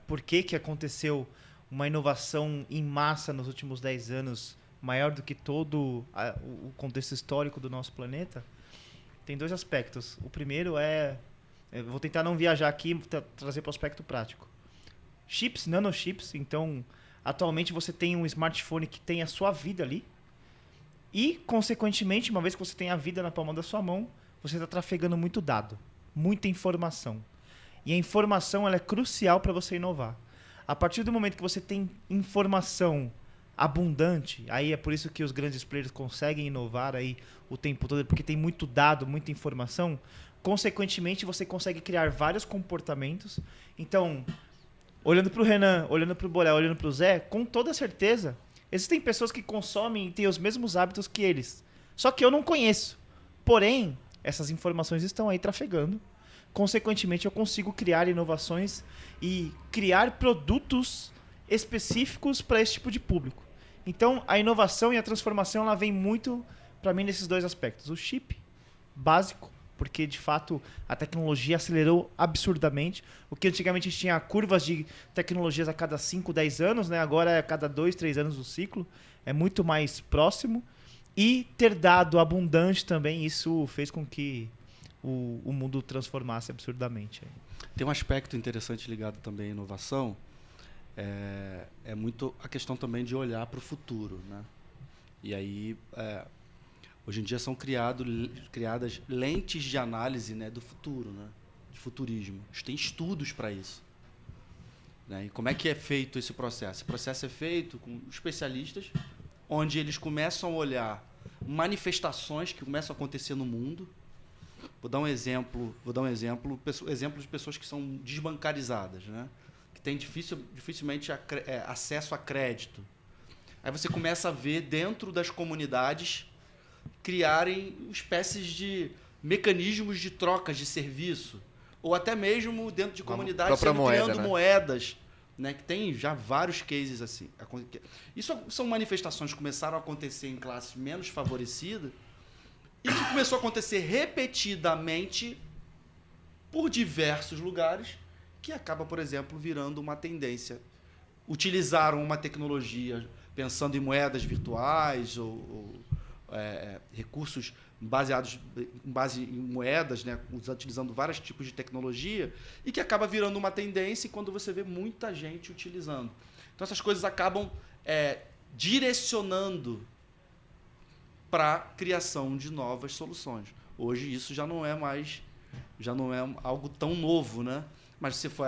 por que aconteceu uma inovação em massa nos últimos 10 anos, maior do que todo o contexto histórico do nosso planeta, tem dois aspectos. O primeiro eu vou tentar não viajar aqui e trazer para o aspecto prático. Chips, nanochips, então atualmente você tem um smartphone que tem a sua vida ali e, consequentemente, uma vez que você tem a vida na palma da sua mão, você está trafegando muito dado, muita informação. E a informação ela é crucial para você inovar. A partir do momento que você tem informação abundante, aí é por isso que os grandes players conseguem inovar aí o tempo todo, porque tem muito dado, muita informação, consequentemente você consegue criar vários comportamentos. Então, olhando para o Renan, olhando para o Borel, olhando para o Zé, com toda certeza, existem pessoas que consomem e têm os mesmos hábitos que eles. Só que eu não conheço. Porém, essas informações estão aí trafegando. Consequentemente, eu consigo criar inovações e criar produtos específicos para esse tipo de público. Então, a inovação e a transformação ela vem muito, para mim, nesses dois aspectos. O chip, básico, porque, de fato, a tecnologia acelerou absurdamente. O que antigamente a gente tinha curvas de tecnologias a cada 5, 10 anos, né? Agora é a cada 2, 3 anos do ciclo. É muito mais próximo. E ter dado abundante também, isso fez com que o mundo transformasse absurdamente. Tem um aspecto interessante ligado também à inovação, é muito a questão também de olhar para o futuro, né? E aí, hoje em dia são criadas lentes de análise, né, do futuro, né, de futurismo. Tem estudos para isso. Né? E como é que é feito esse processo? Esse processo é feito com especialistas, onde eles começam a olhar manifestações que começam a acontecer no mundo. Vou dar um exemplo de pessoas que são desbancarizadas, né? Que têm dificilmente acesso a crédito. Aí você começa a ver dentro das comunidades criarem espécies de mecanismos de trocas de serviço, ou até mesmo dentro de comunidades criando moedas, né? Que tem já vários cases assim. Isso são manifestações que começaram a acontecer em classes menos favorecidas e que começou a acontecer repetidamente por diversos lugares, que acaba, por exemplo, virando uma tendência. Utilizaram uma tecnologia pensando em moedas virtuais ou recursos baseados em base em moedas, né, utilizando vários tipos de tecnologia, e que acaba virando uma tendência quando você vê muita gente utilizando. Então essas coisas acabam direcionando para a criação de novas soluções. Hoje isso já não é algo tão novo, né? Mas se você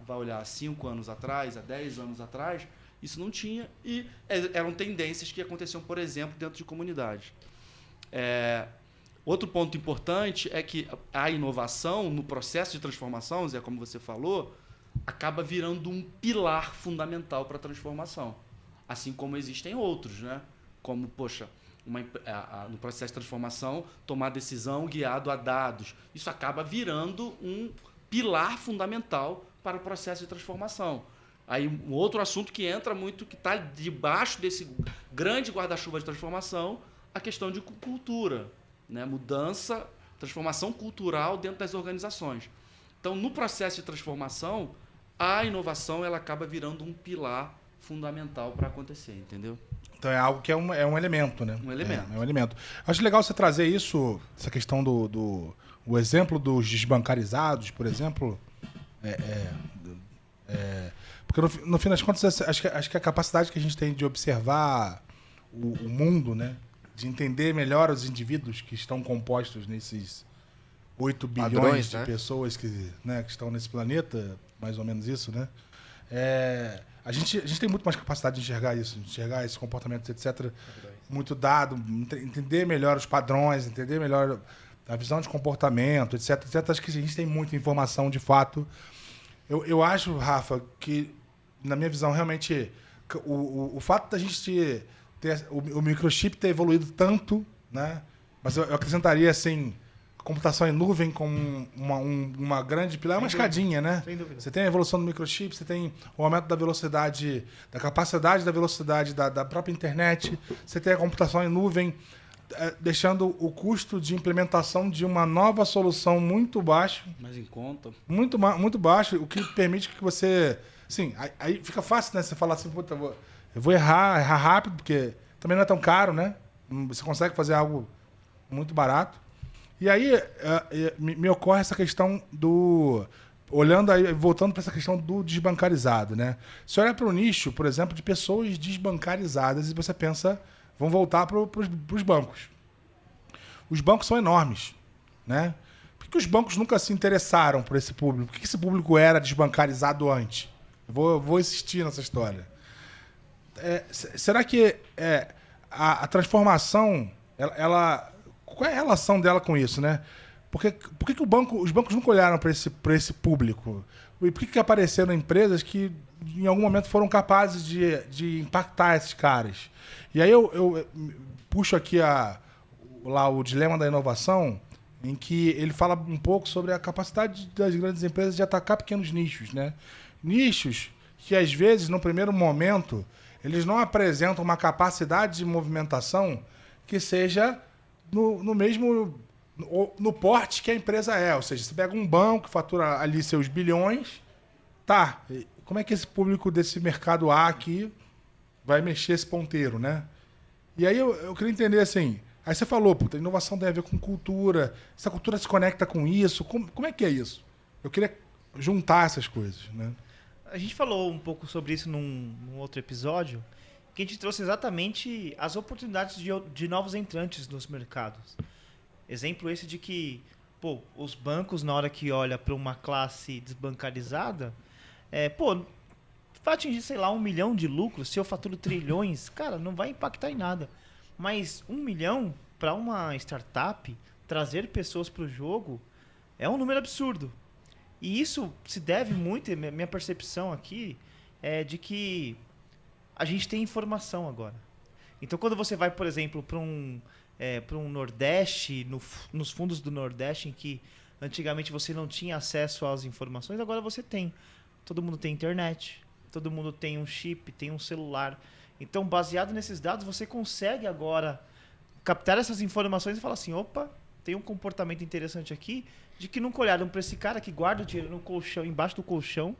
vai olhar 5 anos atrás, há 10 anos atrás, isso não tinha, e eram tendências que aconteciam, por exemplo, dentro de comunidades. Outro ponto importante é que a inovação no processo de transformação, Zé, como você falou, acaba virando um pilar fundamental para a transformação. Assim como existem outros, né? Como, no processo de transformação, tomar decisão guiado a dados. Isso acaba virando um pilar fundamental para o processo de transformação. Aí um outro assunto que entra muito, que está debaixo desse grande guarda-chuva de transformação, a questão de cultura, né? Mudança, transformação cultural dentro das organizações. Então, no processo de transformação, a inovação ela acaba virando um pilar fundamental para acontecer, entendeu? Então é algo que é um elemento, né? Um elemento. É um elemento. Acho legal você trazer isso, essa questão o exemplo dos desbancarizados, por exemplo. Porque no fim das contas, acho que a capacidade que a gente tem de observar o mundo, né? De entender melhor os indivíduos que estão compostos nesses 8 bilhões Padrões, de né? pessoas que estão nesse planeta, mais ou menos isso, né? A gente tem muito mais capacidade de enxergar isso, de enxergar esses comportamentos, etc. Muito dado, entender melhor os padrões, entender melhor a visão de comportamento, etc. Acho que a gente tem muita informação de fato. Eu acho, Rafa, que, na minha visão, realmente, o fato da gente ter o microchip ter evoluído tanto, né? Mas eu acrescentaria, assim, a computação em nuvem como uma grande pilar, uma escadinha, né? Sem dúvida. Você tem a evolução do microchip, você tem o aumento da velocidade, da capacidade da velocidade da própria internet, você tem a computação em nuvem, deixando o custo de implementação de uma nova solução muito baixo. Mais em conta. Muito baixo, o que permite que você... Sim, aí fica fácil, né? Você falar assim, puta, eu vou errar rápido, porque também não é tão caro, né? Você consegue fazer algo muito barato. E aí me ocorre essa questão olhando aí, voltando para essa questão do desbancarizado, né? Você olha para o nicho, por exemplo, de pessoas desbancarizadas e você pensa, vamos voltar para os bancos. Os bancos são enormes, né? Por que os bancos nunca se interessaram por esse público? Por que esse público era desbancarizado antes? Eu vou insistir nessa história. Será que a transformação, qual é a relação dela com isso, né? Por que os bancos nunca olharam para esse público? E por que apareceram empresas que, em algum momento, foram capazes de impactar esses caras? E aí eu puxo aqui lá o dilema da inovação, em que ele fala um pouco sobre a capacidade das grandes empresas de atacar pequenos nichos, né? Nichos que, às vezes, no primeiro momento, eles não apresentam uma capacidade de movimentação que seja no mesmo... no porte que a empresa é. Ou seja, você pega um banco que fatura ali seus bilhões, tá, como é que esse público desse mercado A aqui vai mexer esse ponteiro, né? E aí eu queria entender assim, aí você falou, puta, inovação tem a ver com cultura, essa cultura se conecta com isso, como é que é isso? Eu queria juntar essas coisas, né? A gente falou um pouco sobre isso num outro episódio, que a gente trouxe exatamente as oportunidades de novos entrantes nos mercados. Exemplo esse de que, os bancos, na hora que olha para uma classe desbancarizada, vai atingir, sei lá, 1 milhão de lucros, se eu faturo trilhões, cara, não vai impactar em nada. Mas 1 milhão para uma startup, trazer pessoas para o jogo, é um número absurdo. E isso se deve muito, minha percepção aqui, é de que a gente tem informação agora. Então, quando você vai, por exemplo, para um Nordeste, nos fundos do Nordeste, em que antigamente você não tinha acesso às informações, agora você tem. Todo mundo tem internet, todo mundo tem um chip, tem um celular. Então, baseado nesses dados, você consegue agora captar essas informações e falar assim, opa, tem um comportamento interessante aqui, de que nunca olharam para esse cara que guarda o dinheiro no colchão, embaixo do colchão,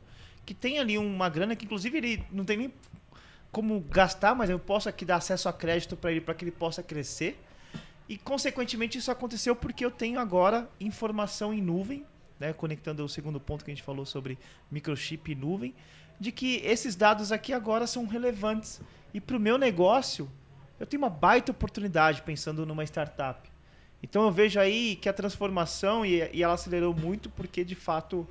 que tem ali uma grana que, inclusive, ele não tem nem como gastar, mas eu posso aqui dar acesso a crédito para ele, para que ele possa crescer. E, consequentemente, isso aconteceu porque eu tenho agora informação em nuvem, né, conectando o segundo ponto que a gente falou sobre microchip e nuvem, de que esses dados aqui agora são relevantes. E para o meu negócio, eu tenho uma baita oportunidade pensando numa startup. Então eu vejo aí que a transformação, e ela acelerou muito porque, de fato,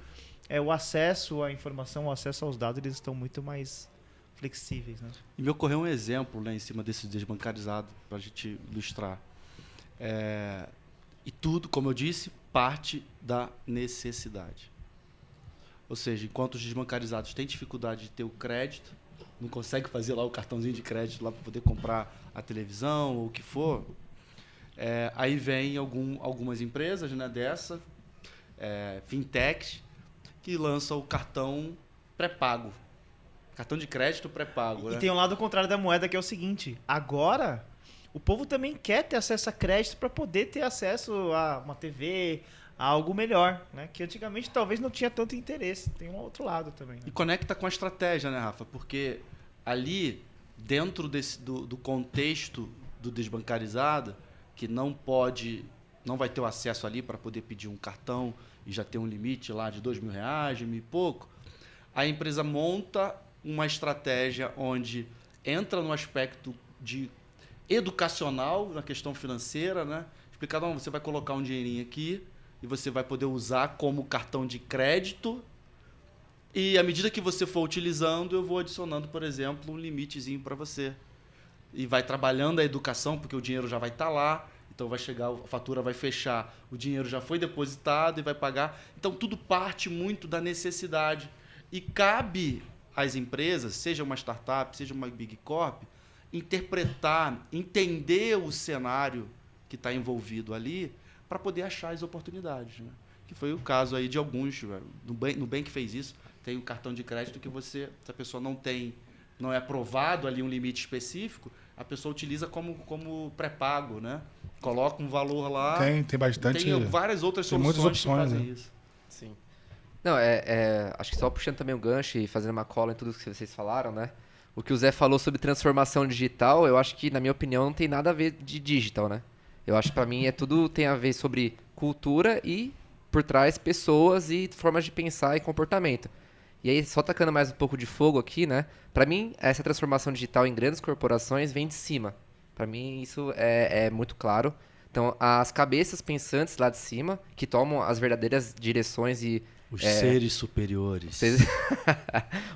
o acesso à informação, o acesso aos dados, eles estão muito mais flexíveis, né? E me ocorreu um exemplo, né, em cima desse desbancarizado, para a gente ilustrar. E tudo, como eu disse, parte da necessidade. Ou seja, enquanto os desbancarizados têm dificuldade de ter o crédito, não consegue fazer lá o cartãozinho de crédito lá para poder comprar a televisão ou o que for, aí vem algumas empresas, né, fintechs, que lançam o cartão pré-pago. Cartão de crédito pré-pago. E né? tem um lado contrário da moeda, que é o seguinte, agora o povo também quer ter acesso a crédito para poder ter acesso a uma TV, a algo melhor, né? Que antigamente talvez não tinha tanto interesse. Tem um outro lado também. Né? E conecta com a estratégia, né, Rafa? Porque ali, dentro do contexto do desbancarizado, que não vai ter o acesso ali para poder pedir um cartão e já ter um limite lá de R$2.000, R$1.000 e pouco, a empresa monta uma estratégia onde entra no aspecto de educacional, na questão financeira, né? Explicar, não, você vai colocar um dinheirinho aqui e você vai poder usar como cartão de crédito e à medida que você for utilizando, eu vou adicionando, por exemplo, um limitezinho para você. E vai trabalhando a educação, porque o dinheiro já vai estar lá, então vai chegar, a fatura vai fechar, o dinheiro já foi depositado e vai pagar. Então tudo parte muito da necessidade. E cabe às empresas, seja uma startup, seja uma big corp, interpretar, entender o cenário que está envolvido ali para poder achar as oportunidades. Né? Que foi o caso aí de alguns. No Nubank fez isso. Tem um cartão de crédito que se a pessoa não é aprovado ali um limite específico, a pessoa utiliza como pré-pago, né? Coloca um valor lá. Tem bastante. Tem várias outras soluções muitas opções, que fazem né? isso. Sim. Não, acho que só puxando também o gancho e fazendo uma cola em tudo que vocês falaram, né? O que o Zé falou sobre transformação digital, eu acho que, na minha opinião, não tem nada a ver de digital, né? Eu acho que pra mim tudo tem a ver sobre cultura e, por trás, pessoas e formas de pensar e comportamento. E aí, só tacando mais um pouco de fogo aqui, né? Pra mim, essa transformação digital em grandes corporações vem de cima. Pra mim, isso é muito claro. Então, as cabeças pensantes lá de cima, que tomam as verdadeiras direções e... Os seres superiores.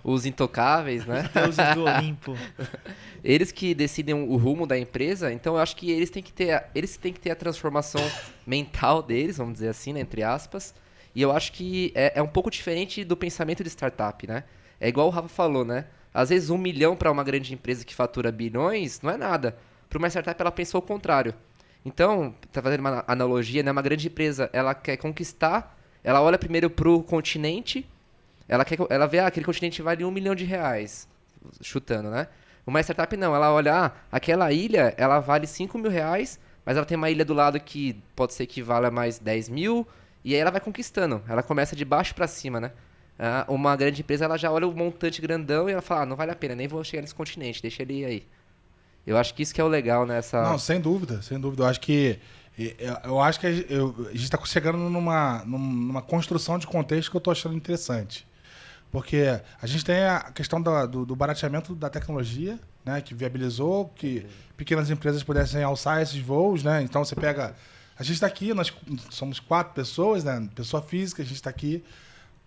Os intocáveis, né? Deuses do Olimpo. Eles que decidem o rumo da empresa, então eu acho que eles têm que ter a transformação mental deles, vamos dizer assim, né, entre aspas. E eu acho que é um pouco diferente do pensamento de startup, né? É igual o Rafa falou, né? Às vezes 1 milhão para uma grande empresa que fatura bilhões não é nada. Para uma startup ela pensou o contrário. Então, tá fazendo uma analogia, né? Uma grande empresa, ela quer conquistar, ela olha primeiro pro continente, ela vê, aquele continente vale R$1 milhão, chutando, né? Uma startup não, ela olha, aquela ilha, ela vale R$5.000, mas ela tem uma ilha do lado que pode ser que valha mais 10 mil, e aí ela vai conquistando, ela começa de baixo para cima, né? Uma grande empresa, ela já olha o montante grandão e ela fala, não vale a pena, nem vou chegar nesse continente, deixa ele ir aí. Eu acho que isso que é o legal nessa... Não, sem dúvida, sem dúvida. Eu acho que a gente está chegando numa construção de contexto que eu estou achando interessante. Porque a gente tem a questão do barateamento da tecnologia, né, que viabilizou que pequenas empresas pudessem alçar esses voos, né? Então você pega... A gente está aqui, nós somos 4 pessoas, né? Pessoa física, a gente está aqui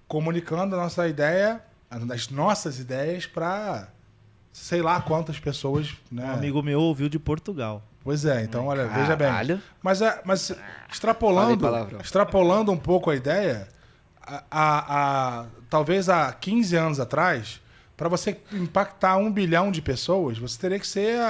comunicando a nossa ideia, as nossas ideias para sei lá quantas pessoas, né? Um amigo meu ouviu de Portugal. Pois é, então olha, veja bem. Mas Falei extrapolando um pouco a ideia, talvez há 15 anos atrás, para você impactar 1 bilhão de pessoas, você teria que ser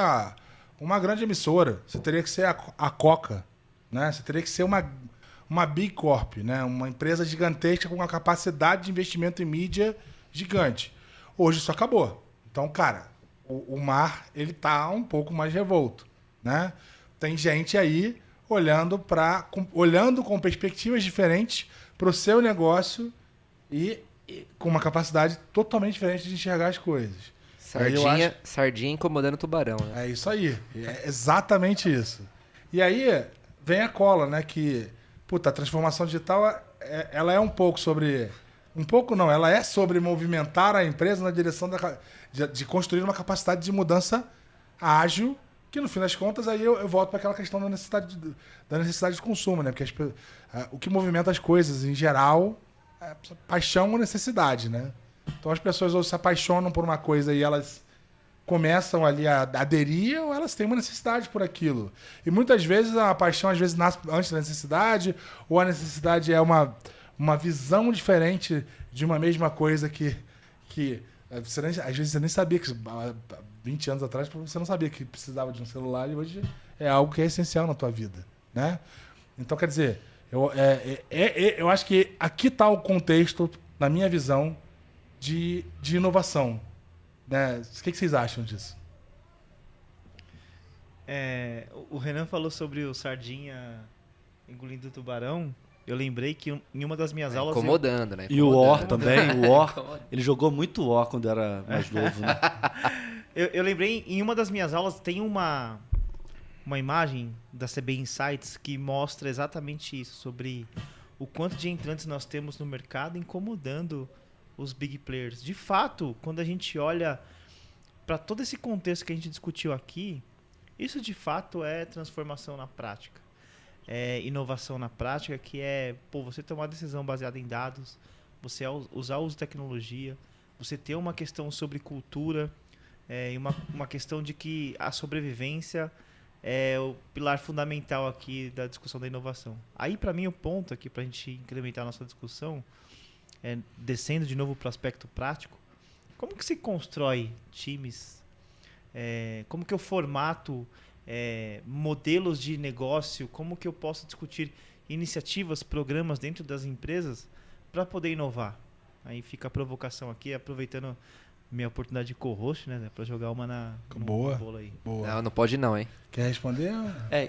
uma grande emissora, você teria que ser a Coca, né? Você teria que ser uma Big Corp, né? Uma empresa gigantesca com uma capacidade de investimento em mídia gigante. Hoje isso acabou. Então, cara, o mar ele tá um pouco mais revolto, né? Tem gente aí olhando com perspectivas diferentes para o seu negócio e com uma capacidade totalmente diferente de enxergar as coisas. Sardinha incomodando o tubarão, né? É isso aí. É exatamente isso. E aí vem a cola, né? Que, puta, a transformação digital, ela é um pouco sobre... Um pouco não, ela é sobre movimentar a empresa na direção de construir uma capacidade de mudança ágil, que no fim das contas aí eu volto para aquela questão da necessidade de consumo, né? Porque o que movimenta as coisas em geral é paixão ou necessidade, né? Então as pessoas ou se apaixonam por uma coisa e elas começam ali a aderir ou elas têm uma necessidade por aquilo. E muitas vezes a paixão às vezes nasce antes da necessidade, ou a necessidade é uma visão diferente de uma mesma coisa que às vezes você nem sabia que 20 anos atrás você não sabia que precisava de um celular e hoje é algo que é essencial na tua vida, né? Então, quer dizer, eu acho que aqui está o contexto, na minha visão, de inovação, né? O que vocês acham disso? O Renan falou sobre o Sardinha engolindo o tubarão. eu lembrei que em uma das minhas aulas... Incomodando, né? E o War Incomodando. também, o War, ele jogou muito War quando era mais novo, né? Eu lembrei, em uma das minhas aulas, tem uma imagem da CB Insights que mostra exatamente isso, sobre o quanto de entrantes nós temos no mercado incomodando os big players. De fato, quando a gente olha para todo esse contexto que a gente discutiu aqui, isso de fato é transformação na prática. É inovação na prática, que é você tomar decisão baseada em dados, você usar o uso de tecnologia, você ter uma questão sobre cultura, e uma questão de que a sobrevivência é o pilar fundamental aqui da discussão da inovação. Aí, para mim, o ponto aqui, para a gente incrementar a nossa discussão, descendo de novo para o aspecto prático, como que se constrói times? Como que eu formato modelos de negócio? Como que eu posso discutir iniciativas, programas dentro das empresas para poder inovar? Aí fica a provocação aqui, aproveitando minha oportunidade de co-host, né? Para jogar uma na Boa. bola aí. Boa. Não pode não, hein? Quer responder?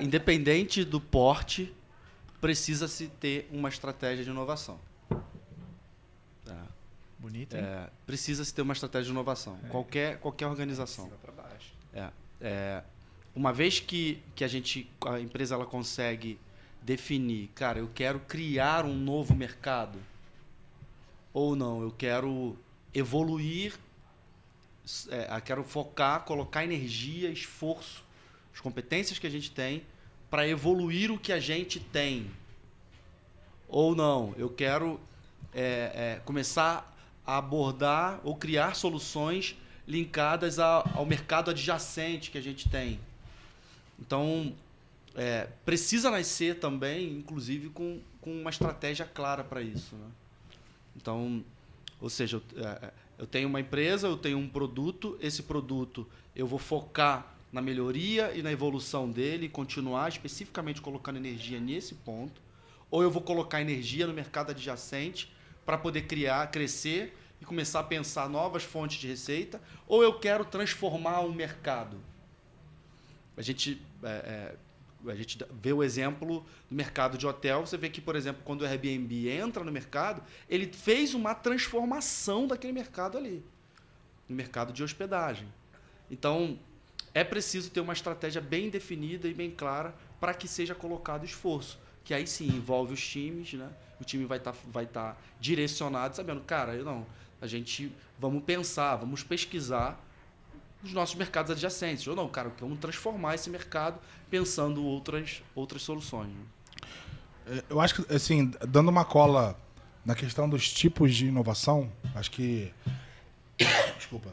Independente do porte, precisa-se ter uma estratégia de inovação. Tá? Bonito, hein? Precisa-se ter uma estratégia de inovação. Qualquer organização. Uma vez que a empresa ela consegue definir, cara, eu quero criar um novo mercado, ou não, eu quero evoluir, quero focar, colocar energia, esforço, as competências que a gente tem para evoluir o que a gente tem. Ou não, eu quero começar a abordar ou criar soluções linkadas ao mercado adjacente que a gente tem. Então, precisa nascer também, inclusive, com uma estratégia clara para isso, né? Então, ou seja, eu tenho uma empresa, eu tenho um produto, esse produto eu vou focar na melhoria e na evolução dele, continuar especificamente colocando energia nesse ponto, ou eu vou colocar energia no mercado adjacente para poder crescer e começar a pensar novas fontes de receita, ou eu quero transformar um mercado. A gente vê o exemplo do mercado de hotel. Você vê que, por exemplo, quando o Airbnb entra no mercado, ele fez uma transformação daquele mercado ali, no mercado de hospedagem. Então, é preciso ter uma estratégia bem definida e bem clara para que seja colocado esforço, que aí sim envolve os times, né? O time vai estar direcionado, sabendo, cara, a gente vamos pensar, vamos pesquisar os nossos mercados adjacentes. Ou não, cara, vamos transformar esse mercado pensando outras soluções. Eu acho que, assim, dando uma cola na questão dos tipos de inovação, acho que... Desculpa.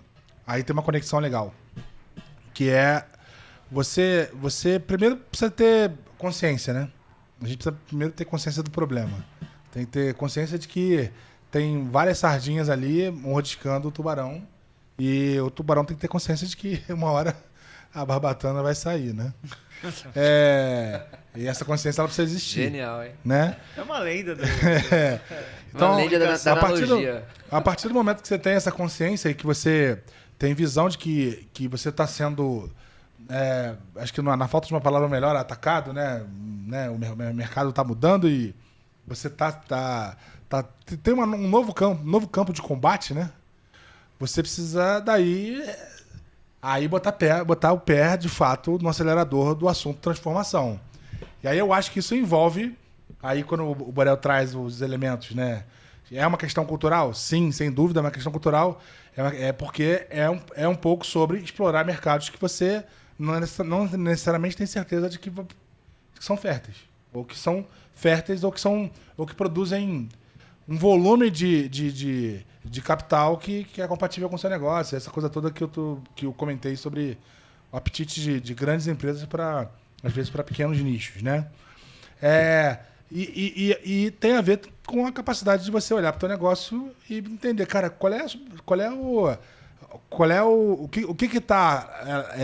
Aí tem uma conexão legal. Que é... Você primeiro precisa ter consciência, né? A gente precisa primeiro ter consciência do problema. Tem que ter consciência de que tem várias sardinhas ali mordiscando o tubarão. E o tubarão tem que ter consciência de que uma hora a barbatana vai sair, né? E essa consciência ela precisa existir. Genial, hein? Né? É uma lenda. Então, uma lenda da analogia. A partir do momento que você tem essa consciência e que você tem visão de que você está sendo, acho que na falta de uma palavra melhor, atacado, né? O mercado está mudando e você tem um novo campo de combate, né? Você precisa daí botar o pé, de fato, no acelerador do assunto transformação. E aí eu acho que isso envolve, aí quando o Borel traz os elementos, né? É uma questão cultural? Sim, sem dúvida, é uma questão cultural. Porque é um pouco sobre explorar mercados que você não necessariamente tem certeza de que são férteis. Ou que são férteis ou que produzem um volume de capital que é compatível com o seu negócio. Essa coisa toda que eu comentei sobre o apetite de grandes empresas às vezes para pequenos nichos, né? E tem a ver com a capacidade de você olhar para o teu negócio e entender, cara, o que está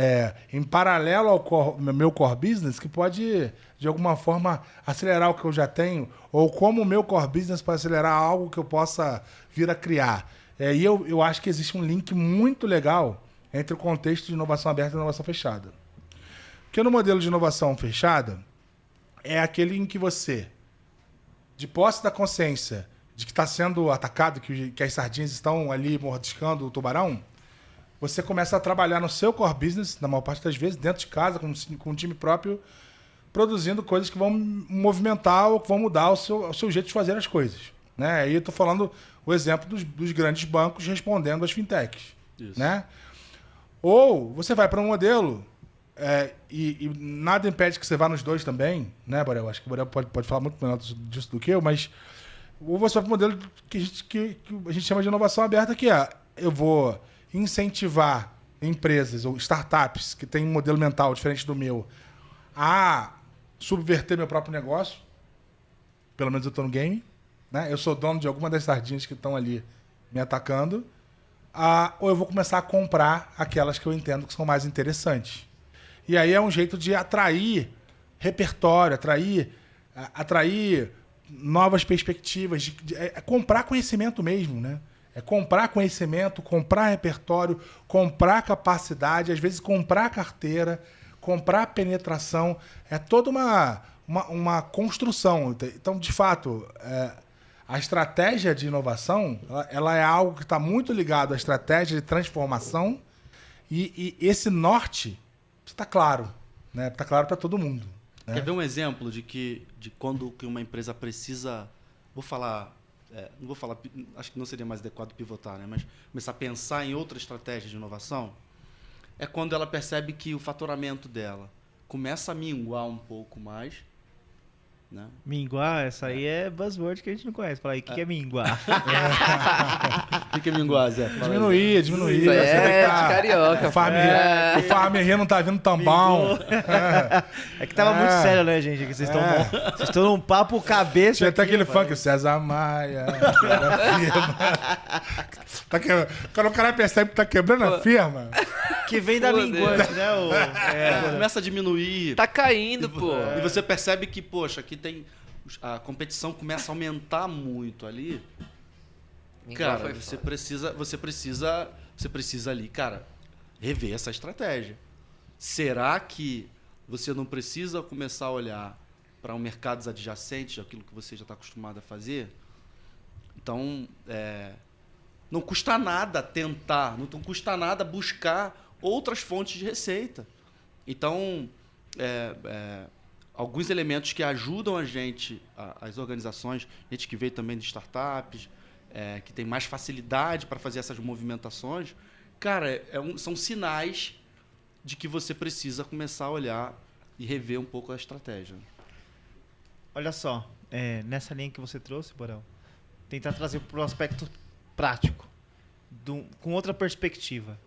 em paralelo ao meu core business que pode, de alguma forma, acelerar o que eu já tenho, ou como o meu core business pode acelerar algo que eu possa vir a criar. E eu acho que existe um link muito legal entre o contexto de inovação aberta e inovação fechada. Porque no modelo de inovação fechada, é aquele em que você, de posse da consciência de que está sendo atacado, que as sardinhas estão ali mordiscando o tubarão, você começa a trabalhar no seu core business, na maior parte das vezes, dentro de casa, com um time próprio, produzindo coisas que vão movimentar ou que vão mudar o seu jeito de fazer as coisas. Né? Aí eu estou falando o exemplo dos grandes bancos respondendo às fintechs. Isso. Né? Ou você vai para um modelo e nada impede que você vá nos dois também, né, Borel? Acho que o Borel pode falar muito melhor disso do que eu, mas ou você vai para um modelo que a gente chama de inovação aberta, que eu vou incentivar empresas ou startups que têm um modelo mental diferente do meu a subverter meu próprio negócio. Pelo menos eu estou no game. Né? Eu sou dono de alguma das sardinhas que estão ali me atacando. Ou eu vou começar a comprar aquelas que eu entendo que são mais interessantes. E aí é um jeito de atrair repertório, atrair novas perspectivas, comprar conhecimento mesmo, né? É comprar conhecimento, comprar repertório, comprar capacidade, às vezes comprar carteira, comprar penetração. É toda uma construção. Então, de fato, a estratégia de inovação ela é algo que está muito ligado à estratégia de transformação e esse norte está claro. Né? Está claro para todo mundo. Né? Quer ver um exemplo de quando que uma empresa precisa... Vou falar... não vou falar... Acho que não seria mais adequado pivotar, né? Mas começar a pensar em outra estratégia de inovação. É quando ela percebe que o faturamento dela começa a minguar um pouco mais. Né? Minguar, essa aí é buzzword que a gente não conhece. Fala aí, o que é minguar? O que é minguar, Zé? Diminuir. Isso aí é de carioca. O Farmer não tá vindo tão bom. É que tava muito sério, né, gente? Que vocês estão num papo cabeça. Tinha até aqui, aquele funk, César Maia. Quando o cara percebe que tá quebrando a firma. Que vem da minguante, né? Começa a diminuir. Tá caindo, pô. E você percebe que, poxa, aqui tem... A competição começa a aumentar muito ali. Cara, você precisa ali, cara, rever essa estratégia. Será que você não precisa começar a olhar para um mercados adjacentes, aquilo que você já está acostumado a fazer? Então, não custa nada tentar, não custa nada buscar outras fontes de receita. Então, alguns elementos que ajudam a gente, as organizações, gente que veio também de startups, que tem mais facilidade para fazer essas movimentações, cara, são sinais de que você precisa começar a olhar e rever um pouco a estratégia. Olha só, nessa linha que você trouxe, Borel, tentar trazer para o aspecto prático, com outra perspectiva.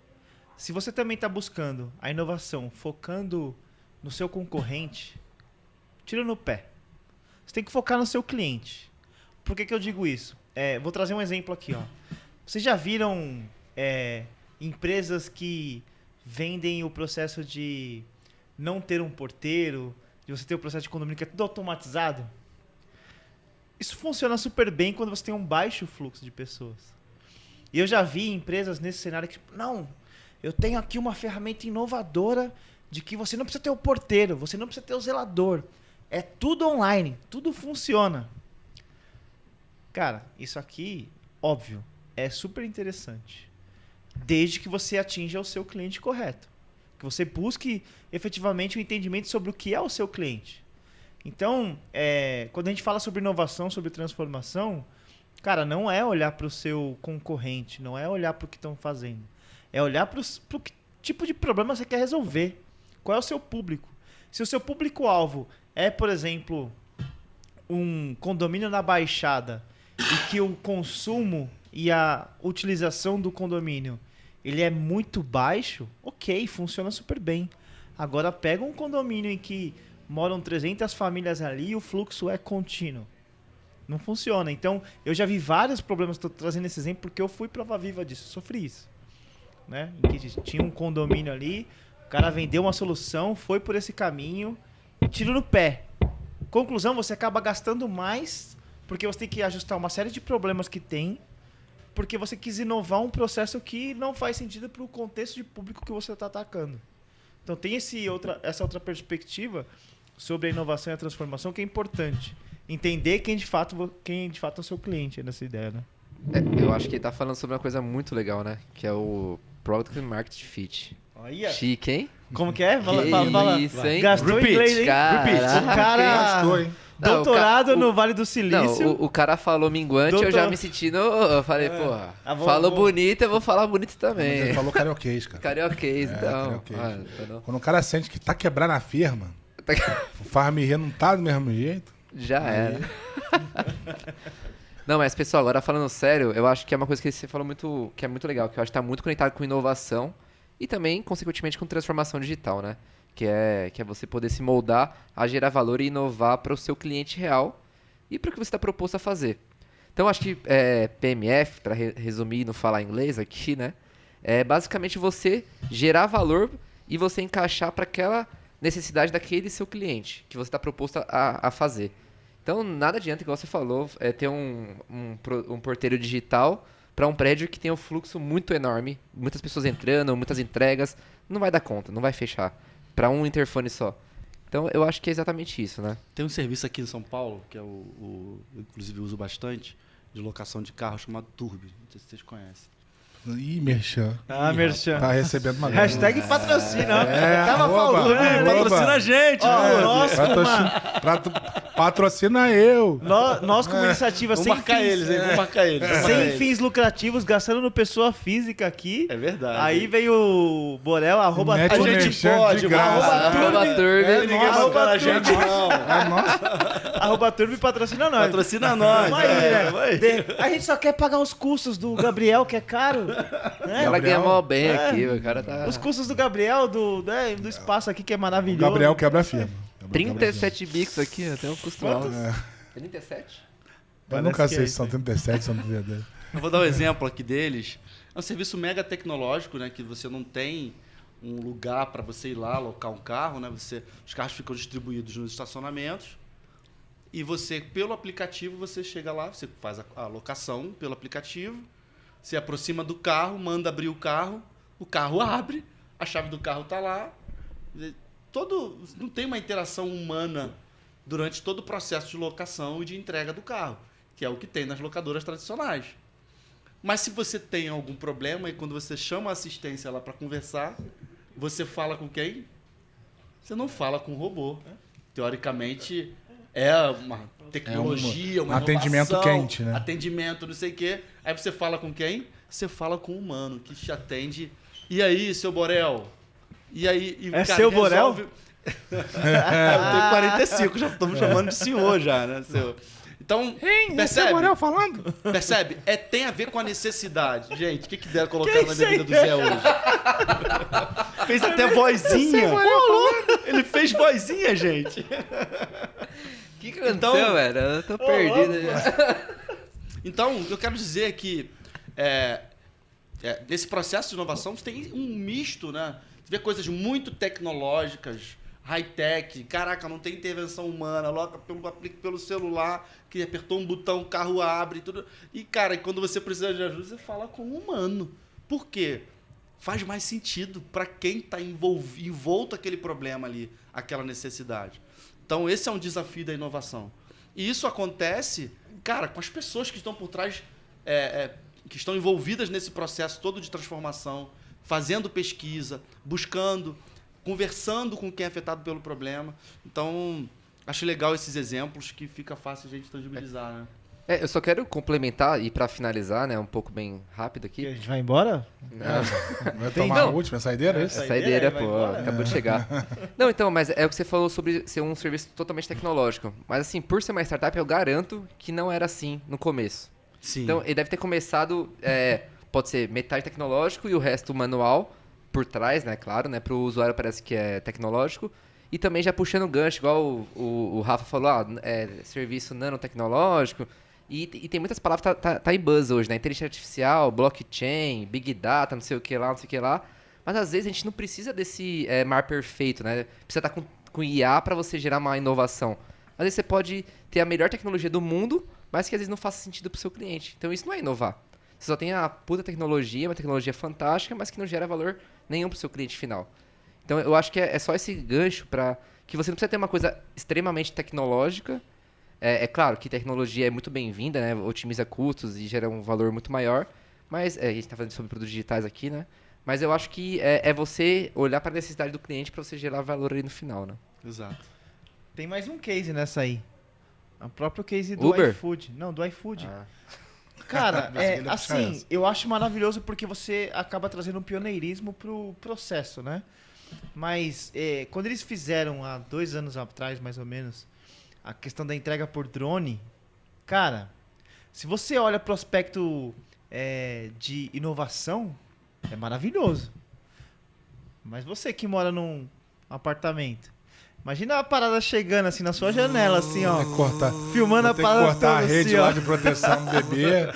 Se você também está buscando a inovação, focando no seu concorrente, tira no pé. Você tem que focar no seu cliente. Por que eu digo isso? Vou trazer um exemplo aqui. Ó. Vocês já viram empresas que vendem o processo de não ter um porteiro, de você ter o processo de condomínio que é tudo automatizado? Isso funciona super bem quando você tem um baixo fluxo de pessoas. E eu já vi empresas nesse cenário que, não, eu tenho aqui uma ferramenta inovadora de que você não precisa ter o porteiro, você não precisa ter o zelador. É tudo online, tudo funciona. Cara, isso aqui, óbvio, é super interessante. Desde que você atinja o seu cliente correto. Que você busque efetivamente o entendimento sobre o que é o seu cliente. Então, quando a gente fala sobre inovação, sobre transformação, cara, não é olhar para o seu concorrente, não é olhar para o que estão fazendo. É olhar para o que tipo de problema você quer resolver. Qual é o seu público? Se o seu público-alvo é, por exemplo, um condomínio na Baixada e que o consumo e a utilização do condomínio ele é muito baixo, ok, funciona super bem. Agora pega um condomínio em que moram 300 famílias ali e o fluxo é contínuo. Não funciona. Então, eu já vi vários problemas, estou trazendo esse exemplo porque eu fui prova viva disso, sofri isso. Né? Em que tinha um condomínio ali, o cara vendeu uma solução, foi por esse caminho, tiro no pé. Conclusão, você acaba gastando mais porque você tem que ajustar uma série de problemas que tem, porque você quis inovar um processo que não faz sentido para o contexto de público que você está atacando. Então tem essa outra perspectiva sobre a inovação e a transformação que é importante. entender quem de fato é o seu cliente nessa ideia, né? Eu acho que ele tá falando sobre uma coisa muito legal, né? Que é o Product Market Fit. Olha. Chique, hein? Como que é? Fala, Que fala. isso, hein? Gastou Repeat. inglês, hein? Caraca. O cara... Gastou, hein? Não, Doutorado o no Vale do Silício. Não, o cara falou minguante, eu já me senti no... Eu falei, porra, falou bonito, eu vou falar bonito Mas também. ele falou carioquês, cara. Carioquês, então. carioquês. Não. Quando o cara sente que tá quebrando a firma, o Farmir não tá do mesmo jeito. Já era. Não, mas pessoal, agora falando sério, eu acho que é uma coisa que você falou muito, que é muito legal, que eu acho que tá muito conectado com inovação e também, consequentemente, com transformação digital, né? Que é você poder se moldar a gerar valor e inovar para o seu cliente real e para o que você está proposto a fazer. Então, acho que PMF, para resumir e não falar inglês aqui, né? É basicamente você gerar valor e você encaixar para aquela necessidade daquele seu cliente que você está proposto a fazer. Então, nada adianta, igual você falou, ter um porteiro digital para um prédio que tem um fluxo muito enorme, muitas pessoas entrando, muitas entregas, não vai dar conta, não vai fechar para um interfone só. Então, eu acho que é exatamente isso, né? Tem um serviço aqui em São Paulo, que é inclusive eu uso bastante, de locação de carro, chamado Turbi. Não sei se vocês conhecem. Ih, merchan. Merchan. Tá recebendo uma grana. Hashtag patrocina. Tava arroba, falando, né? arroba. Patrocina a gente, Ó, né? nós, Patrocina eu. nós como iniciativa Vamos sem marcar fins, eles, hein? Vamos marcar eles. vamos marcar sem eles. fins lucrativos, gastando no pessoa física aqui. É verdade. Aí veio o Borel, arroba Mete a o Turbi. gente merchan pode, de graça. Arroba Turbi. Ninguém nossa, bancando a gente, Turbi. não. É nossa. Arroba Turbi patrocina nós. Patrocina nós. Vamos aí, né? vai. A gente só quer pagar os custos do Gabriel, que é caro. Né? Ela ganha mal bem É. aqui, o cara tá... Os custos do Gabriel, do espaço aqui, que é O maravilhoso. Gabriel quebra a firma. 37 bicos aqui, até um custo alto. 37? Eu nunca que sei é se são 37, são 32. Eu vou dar um exemplo aqui deles. É um serviço mega tecnológico, né? Que você não tem um lugar para você ir lá alocar um carro, né? Os carros ficam distribuídos nos estacionamentos e você, pelo aplicativo, você chega lá, você faz a locação pelo aplicativo, se aproxima do carro, manda abrir o carro abre, a chave do carro está lá. Não tem uma interação humana durante todo o processo de locação e de entrega do carro, que é o que tem nas locadoras tradicionais. Mas se você tem algum problema e quando você chama a assistência lá para conversar, você fala com quem? Você não fala com o robô. Teoricamente, é uma tecnologia, uma atendimento inovação, quente, né? atendimento, não sei o quê. Aí você fala com quem? Você fala com o humano, que te atende. E aí, seu Borel? E aí, seu Borel? Eu tenho 45, já estamos chamando de senhor já, né? Então, percebe? Gabriel falando? Percebe? Tem a ver com a necessidade. Gente, o que deram colocar na bebida do Zé hoje? Fez até vozinha. Ele fez vozinha, gente. O que aconteceu, velho? Eu tô perdido já. Então, o que eu quero dizer é que nesse processo de inovação você tem um misto, né? Você vê coisas muito tecnológicas, high-tech, caraca, não tem intervenção humana, loca pelo celular, que apertou um botão, o carro abre, tudo. E, cara, quando você precisa de ajuda, você fala com um humano. Por quê? Faz mais sentido para quem está envolto aquele problema ali, aquela necessidade. Então, esse é um desafio da inovação. E isso acontece, cara, com as pessoas que estão por trás, que estão envolvidas nesse processo todo de transformação, fazendo pesquisa, buscando, conversando com quem é afetado pelo problema. Então, acho legal esses exemplos que fica fácil a gente tangibilizar, né? Eu só quero complementar e pra finalizar, né, um pouco bem rápido A aqui. gente vai embora? Vai tomar a Não. última saideira, é isso? Saideira, vai pô, embora. acabou de chegar. Não, então, mas é o que você falou sobre ser um serviço totalmente tecnológico. Mas assim, por ser uma startup, eu garanto que não era assim no começo. Sim. Então, ele deve ter começado, pode ser metade tecnológico e o resto manual, por trás, né, claro, né, pro usuário parece que é tecnológico. E também já puxando gancho, igual o Rafa falou, serviço nanotecnológico. E tem muitas palavras que tá em buzz hoje, né? Inteligência artificial, blockchain, big data, não sei o que lá, não sei o que lá. Mas às vezes a gente não precisa desse mar perfeito, né? Precisa estar com IA para você gerar uma inovação. Às vezes você pode ter a melhor tecnologia do mundo, mas que às vezes não faça sentido pro seu cliente. Então isso não é inovar. Você só tem a puta tecnologia, uma tecnologia fantástica, mas que não gera valor nenhum pro seu cliente final. Então eu acho que é só esse gancho para que você não precisa ter uma coisa extremamente tecnológica, É claro que tecnologia é muito bem-vinda, né? Otimiza custos e gera um valor muito maior. Mas a gente está falando sobre produtos digitais aqui, né? Mas eu acho que é você olhar para a necessidade do cliente para você gerar valor ali no final, né? Exato. Tem mais um case nessa aí. O próprio case do Uber? iFood. Não, do iFood. Ah. Cara, Mas ele ia puxar assim, essa. eu acho maravilhoso porque você acaba trazendo um pioneirismo pro processo, né? Mas quando eles fizeram há 2 anos atrás, mais ou menos, a questão da entrega por drone, cara, se você olha prospecto de inovação, é maravilhoso. Mas você que mora num apartamento, imagina a parada chegando assim na sua janela, assim, ó. Tem que cortar. Filmando a Tem que parada cortar a toda, rede assim, ó. lá de proteção do bebê.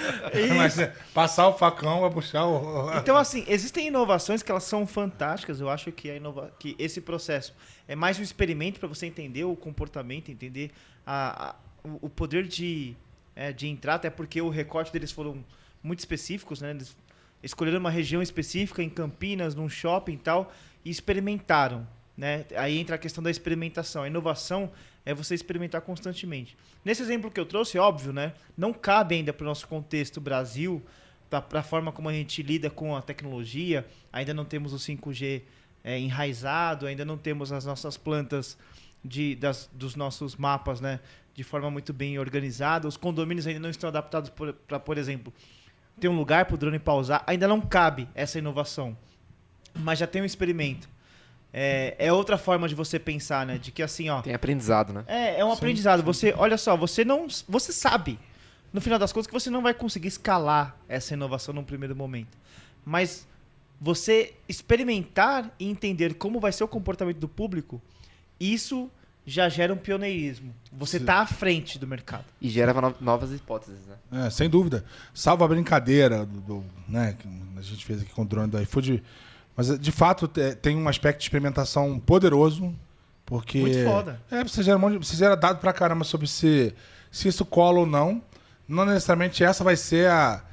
Mas, passar o facão vai puxar o... Então, assim, existem inovações que elas são fantásticas. Eu acho que, que esse processo é mais um experimento para você entender o comportamento, entender o poder de entrar, até porque o recorte deles foram muito específicos, né? Eles escolheram uma região específica em Campinas, num shopping e tal, e experimentaram, né? Aí entra a questão da experimentação. A inovação é você experimentar constantemente. Nesse exemplo que eu trouxe, óbvio, né? Não cabe ainda para o nosso contexto Brasil, para a forma como a gente lida com a tecnologia. Ainda não temos o 5G enraizado, ainda não temos as nossas plantas dos nossos mapas, né? De forma muito bem organizada. Os condomínios ainda não estão adaptados para, por exemplo, ter um lugar para o drone pausar. Ainda não cabe essa inovação, mas já tem um experimento. É outra forma de você pensar, né? De que assim, ó... Tem aprendizado, né? É um aprendizado. Você, olha só, você sabe, no final das contas, que você não vai conseguir escalar essa inovação num primeiro momento. Mas você experimentar e entender como vai ser o comportamento do público, isso já gera um pioneirismo. Você está à frente do mercado. E gera novas hipóteses, né? Sem dúvida. Salva a brincadeira né, que a gente fez aqui com o drone do iFood. Mas, de fato, tem um aspecto de experimentação poderoso. Porque... Muito foda. Você gera dado pra caramba sobre se isso cola ou não. Não necessariamente essa vai ser a...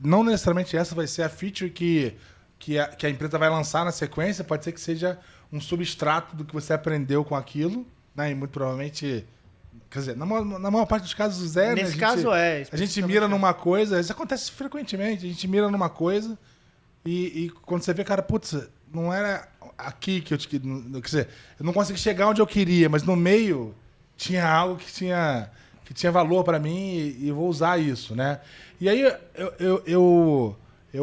não necessariamente essa vai ser a feature que a empresa vai lançar na sequência. Pode ser que seja um substrato do que você aprendeu com aquilo, né? E muito provavelmente... Quer dizer, na maior parte dos casos Nesse caso a gente mira numa coisa... Isso acontece frequentemente. A gente mira numa coisa e quando você vê, cara, putz, não era aqui que quer dizer, eu não consegui chegar onde eu queria, mas no meio tinha algo que tinha valor para mim e eu vou usar isso, né? E aí eu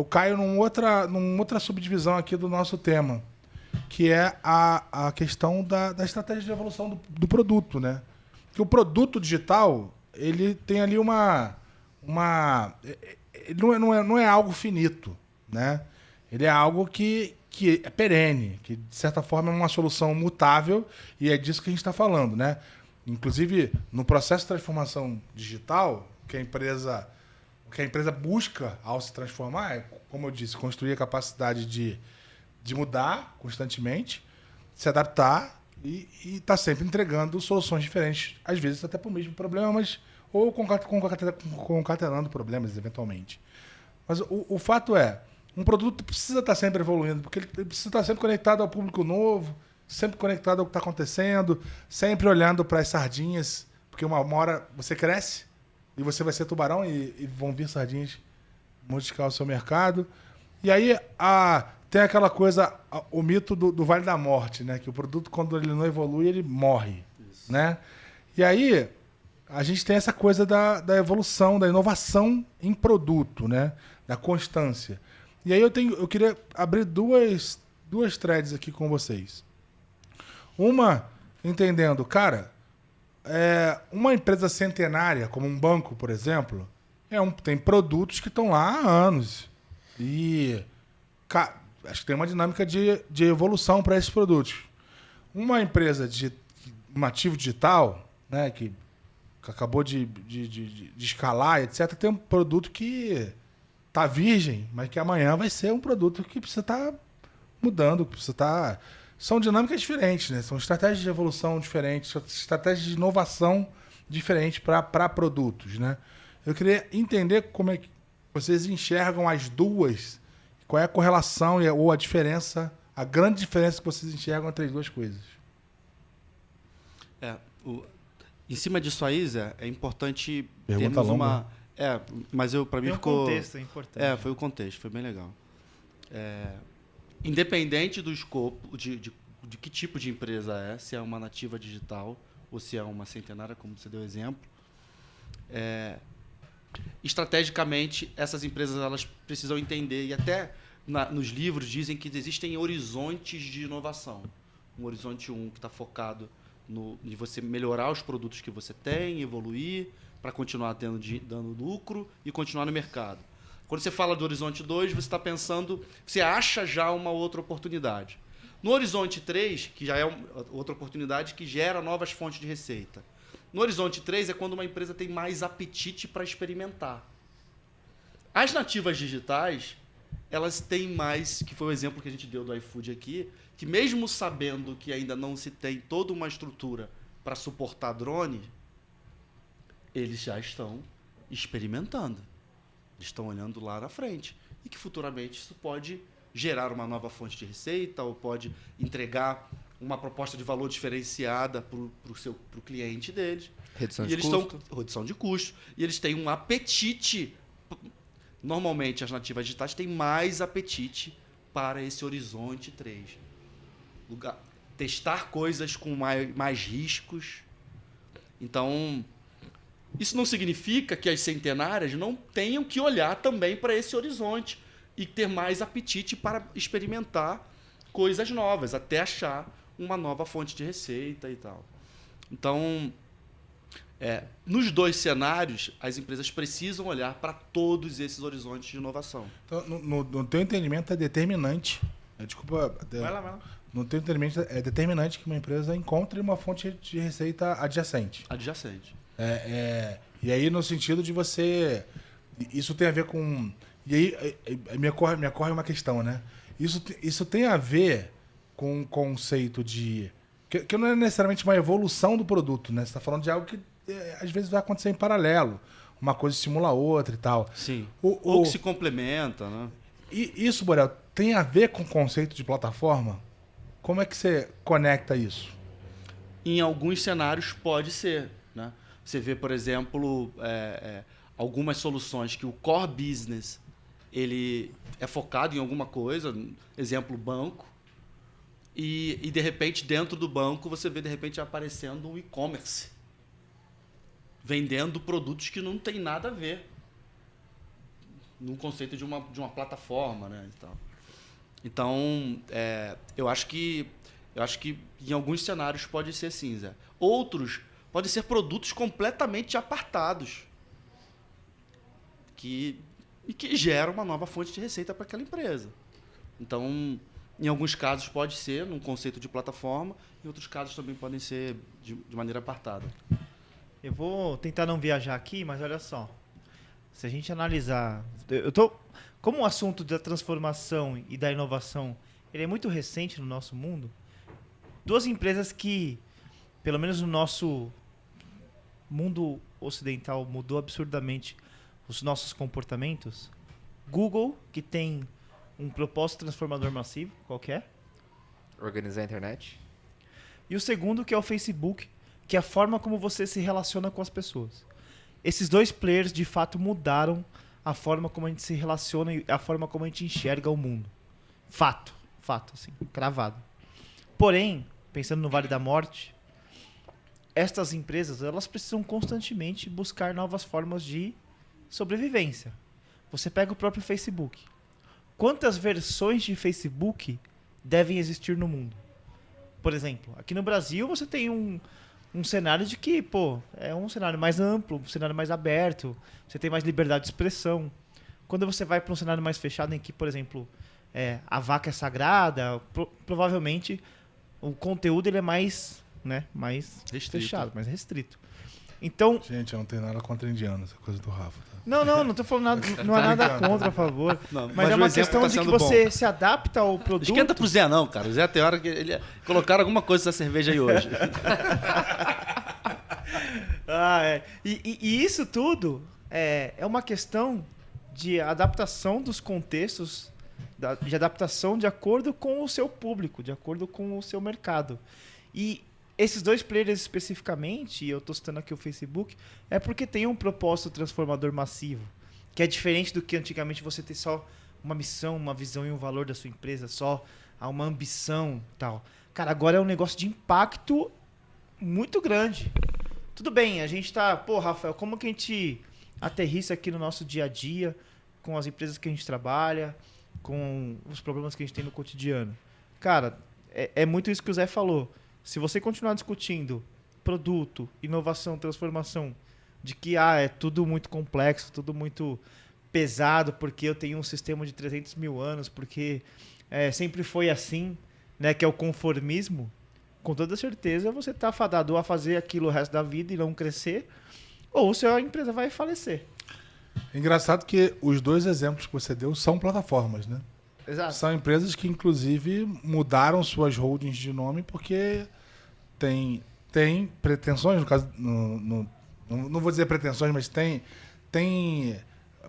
caio numa outra subdivisão aqui do nosso tema, que é a questão da estratégia de evolução do produto, né? Que o produto digital, ele tem ali não é algo finito, né? Ele é algo que é perene, que de certa forma é uma solução mutável e é disso que a gente está falando, né? Inclusive, no processo de transformação digital, o que a empresa busca ao se transformar é, como eu disse, construir a capacidade de mudar constantemente, se adaptar e estar sempre entregando soluções diferentes, às vezes até para o mesmo problema, mas ou concatenando problemas, eventualmente. Mas o fato é, um produto precisa estar sempre evoluindo, porque ele precisa estar sempre conectado ao público novo, sempre conectado ao que está acontecendo, sempre olhando para as sardinhas, porque uma hora você cresce e você vai ser tubarão e vão vir sardinhas modificar o seu mercado. E aí tem aquela coisa, o mito do Vale da Morte, né? Que o produto, quando ele não evolui, ele morre. Né? E aí a gente tem essa coisa da evolução, da inovação em produto, né? Da constância. E aí eu queria abrir duas threads aqui com vocês. Uma, entendendo, cara, uma empresa centenária, como um banco, por exemplo, tem produtos que estão lá há anos. E acho que tem uma dinâmica de evolução para esses produtos. Uma empresa um ativo digital, né, que acabou de escalar, etc., tem um produto que está virgem, mas que amanhã vai ser um produto que precisa estar mudando, que precisa estar... São dinâmicas diferentes, né? São estratégias de evolução diferentes, estratégias de inovação diferentes para produtos, né? Eu queria entender como é que vocês enxergam as duas, qual é a correlação ou a diferença, a grande diferença que vocês enxergam entre as duas coisas. Em cima disso aí, Zé, é importante Pergunta termos longa. uma... mas para mim Tem um ficou... contexto importante. foi o contexto, foi bem legal. Independente do escopo, de que tipo de empresa se é uma nativa digital ou se é uma centenária, como você deu exemplo, estrategicamente, essas empresas elas precisam entender, e até nos livros dizem que existem horizontes de inovação. Um horizonte 1 que está focado de você melhorar os produtos que você tem, evoluir, para continuar dando lucro e continuar no mercado. Quando você fala do horizonte 2, você está pensando, você acha já uma outra oportunidade. No horizonte 3, que já é outra oportunidade que gera novas fontes de receita. No horizonte 3 é quando uma empresa tem mais apetite para experimentar. As nativas digitais, elas têm mais, que foi o exemplo que a gente deu do iFood aqui, que mesmo sabendo que ainda não se tem toda uma estrutura para suportar drone, eles já estão experimentando. Eles estão olhando lá na frente. E que futuramente isso pode gerar uma nova fonte de receita ou pode entregar uma proposta de valor diferenciada para o cliente deles. Redução E de eles custo. redução de custo. E eles têm um apetite. Normalmente, as nativas digitais têm mais apetite para esse horizonte 3. Testar coisas com mais riscos. Então, isso não significa que as centenárias não tenham que olhar também para esse horizonte e ter mais apetite para experimentar coisas novas, até achar uma nova fonte de receita e tal. Então, nos dois cenários, as empresas precisam olhar para todos esses horizontes de inovação. Então, no teu entendimento é determinante. Desculpa. Vai lá. No teu entendimento é determinante que uma empresa encontre uma fonte de receita adjacente. Adjacente. E aí, no sentido de você... Isso tem a ver com... E aí, me ocorre uma questão, né? Isso tem a ver com o conceito de... Que não é necessariamente uma evolução do produto, né? Você está falando de algo que, às vezes, vai acontecer em paralelo. Uma coisa estimula a outra e tal. Sim. Ou que se complementa, né? E isso, Borel, tem a ver com o conceito de plataforma? Como é que você conecta isso? Em alguns cenários pode ser, né? Você vê, por exemplo, algumas soluções que o core business ele é focado em alguma coisa, exemplo, banco, e de repente, dentro do banco, você vê de repente aparecendo um e-commerce, vendendo produtos que não tem nada a ver no conceito de uma plataforma, né? Então, eu acho que em alguns cenários pode ser assim, Zé. Outros podem ser produtos completamente apartados que geram uma nova fonte de receita para aquela empresa. Então, em alguns casos pode ser num conceito de plataforma, em outros casos também podem ser de maneira apartada. Eu vou tentar não viajar aqui, mas olha só. Se a gente analisar... Como o assunto da transformação e da inovação ele é muito recente no nosso mundo, duas empresas que, pelo menos no nosso mundo ocidental, mudou absurdamente os nossos comportamentos. Google, que tem um propósito transformador massivo, qualquer. Organizar a internet. E o segundo, que é o Facebook, que é a forma como você se relaciona com as pessoas. Esses dois players, de fato, mudaram a forma como a gente se relaciona e a forma como a gente enxerga o mundo. Fato, assim, cravado. Porém, pensando no Vale da Morte, estas empresas, elas precisam constantemente buscar novas formas de sobrevivência. Você pega o próprio Facebook. Quantas versões de Facebook devem existir no mundo? Por exemplo, aqui no Brasil você tem um cenário de que, é um cenário mais amplo, um cenário mais aberto, você tem mais liberdade de expressão. Quando você vai para um cenário mais fechado em que, por exemplo, a vaca é sagrada, provavelmente o conteúdo ele é mais restrito. fechado, mais restrito. Então, Gente, eu não tenho nada contra indiano, essa coisa do Rafa. Tá? não tô falando nada, não há nada contra, a favor. Não, mas é o uma exemplo questão tá de que sendo você bom. se adapta ao produto. Esquenta pro Zé não, cara. O Zé tem hora que colocaram alguma coisa nessa cerveja aí hoje. E isso tudo é uma questão de adaptação dos contextos, de adaptação de acordo com o seu público, de acordo com o seu mercado. E esses dois players especificamente, e eu tô citando aqui o Facebook, é porque tem um propósito transformador massivo, que é diferente do que antigamente você ter só uma missão, uma visão e um valor da sua empresa, só uma ambição e tal. Cara, agora é um negócio de impacto muito grande. Tudo bem, a gente tá... Pô, Rafael, como que a gente aterrissa aqui no nosso dia a dia, com as empresas que a gente trabalha, com os problemas que a gente tem no cotidiano? Cara, é muito isso que o Zé falou. Se você continuar discutindo produto, inovação, transformação, de que é tudo muito complexo, tudo muito pesado, porque eu tenho um sistema de 300 mil anos, porque sempre foi assim, né, que é o conformismo, com toda certeza você está fadado a fazer aquilo o resto da vida e não crescer, ou a empresa vai falecer. É engraçado que os dois exemplos que você deu são plataformas, né? Exato. São empresas que, inclusive, mudaram suas holdings de nome porque tem pretensões, no caso, não vou dizer pretensões, mas tem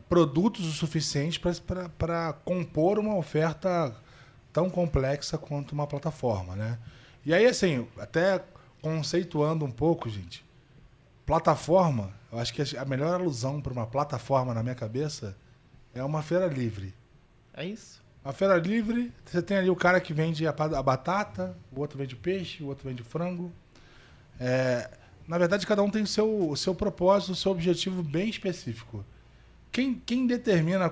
produtos o suficiente para compor uma oferta tão complexa quanto uma plataforma, né? E aí, assim, até conceituando um pouco, gente, plataforma, eu acho que a melhor alusão para uma plataforma na minha cabeça é uma feira livre. É isso. A feira livre, você tem ali o cara que vende a batata, o outro vende peixe, o outro vende frango. Na verdade, cada um tem o seu propósito, o seu objetivo bem específico. Quem determina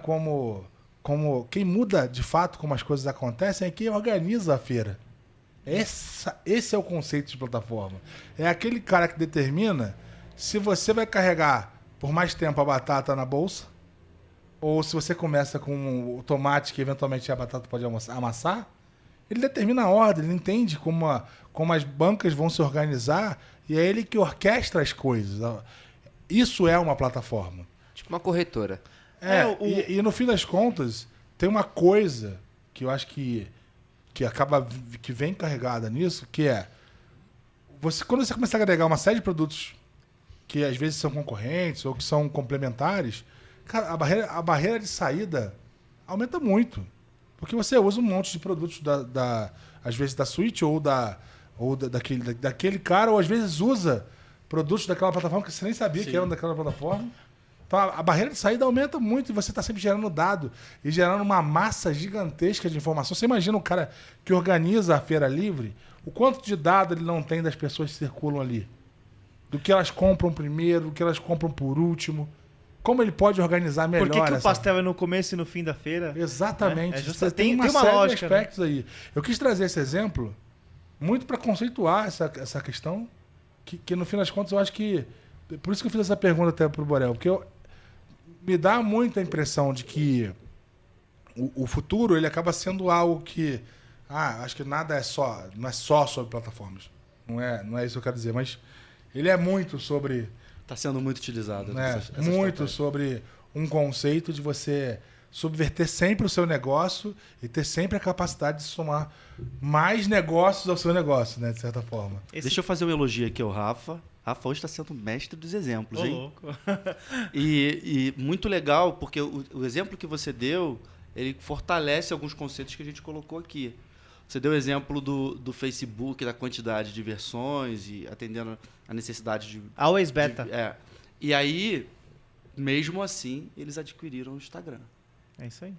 quem muda de fato como as coisas acontecem é quem organiza a feira. Esse é o conceito de plataforma. É aquele cara que determina se você vai carregar por mais tempo a batata na bolsa, ou se você começa com o tomate que eventualmente a batata pode amassar. Ele determina a ordem, ele entende como as bancas vão se organizar e é ele que orquestra as coisas. Isso é uma plataforma. Tipo uma corretora. E no fim das contas, tem uma coisa que eu acho que vem carregada nisso, que é quando você começa a agregar uma série de produtos que às vezes são concorrentes ou que são complementares, cara, a barreira de saída aumenta muito. Porque você usa um monte de produtos às vezes da suíte daquele cara, ou às vezes usa produtos daquela plataforma que você nem sabia que eram daquela plataforma. Então a barreira de saída aumenta muito e você está sempre gerando dado e gerando uma massa gigantesca de informação. Você imagina o cara que organiza a feira livre, o quanto de dado ele não tem das pessoas que circulam ali? Do que elas compram primeiro, do que elas compram por último. Como ele pode organizar melhor? Por que o pastel é no começo e no fim da feira? Exatamente. Você tem uma uma série lógica, de aspectos aí. Eu quis trazer esse exemplo muito para conceituar essa questão, que no fim das contas eu acho que... Por isso que eu fiz essa pergunta até pro Borel, porque me dá muita impressão de que o futuro ele acaba sendo algo que... acho que nada não é só sobre plataformas. Não é isso que eu quero dizer, mas ele é muito sobre... Está sendo muito utilizado. Muito sobre um conceito de você subverter sempre o seu negócio e ter sempre a capacidade de somar mais negócios ao seu negócio, né, de certa forma. Deixa eu fazer um elogio aqui ao Rafa. Rafa hoje está sendo mestre dos exemplos, hein? Louco. E muito legal, porque o exemplo que você deu, ele fortalece alguns conceitos que a gente colocou aqui. Você deu o exemplo do Facebook, da quantidade de versões e atendendo a necessidade de... Always beta. E aí, mesmo assim, eles adquiriram o Instagram. É isso aí.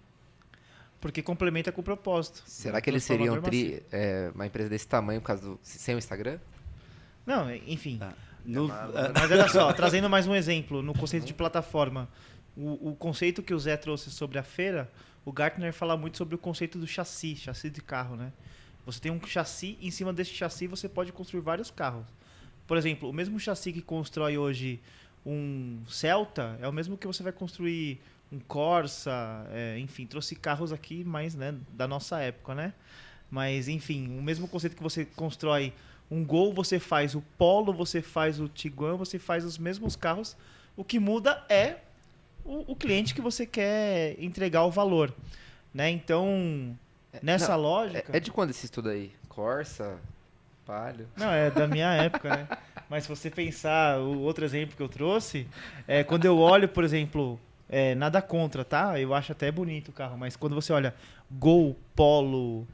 Porque complementa com o propósito. Será que eles seriam uma empresa desse tamanho por causa sem o Instagram? Não, enfim. Mas olha só, trazendo mais um exemplo, no conceito de plataforma. O conceito que o Zé trouxe sobre a feira, o Gartner fala muito sobre o conceito do chassi de carro, né? Você tem um chassi, em cima desse chassi você pode construir vários carros. Por exemplo, o mesmo chassi que constrói hoje um Celta é o mesmo que você vai construir um Corsa, enfim, trouxe carros aqui mais, né, da nossa época, né? Mas, enfim, o mesmo conceito que você constrói um Gol, você faz o Polo, você faz o Tiguan, você faz os mesmos carros. O que muda é o cliente que você quer entregar o valor, né? Então, nessa lógica... É de quando esse estudo aí? Corsa? Palio? Não, é da minha época, né? Mas se você pensar, o outro exemplo que eu trouxe, quando eu olho, por exemplo, nada contra, tá? Eu acho até bonito o carro, mas quando você olha Gol, Polo,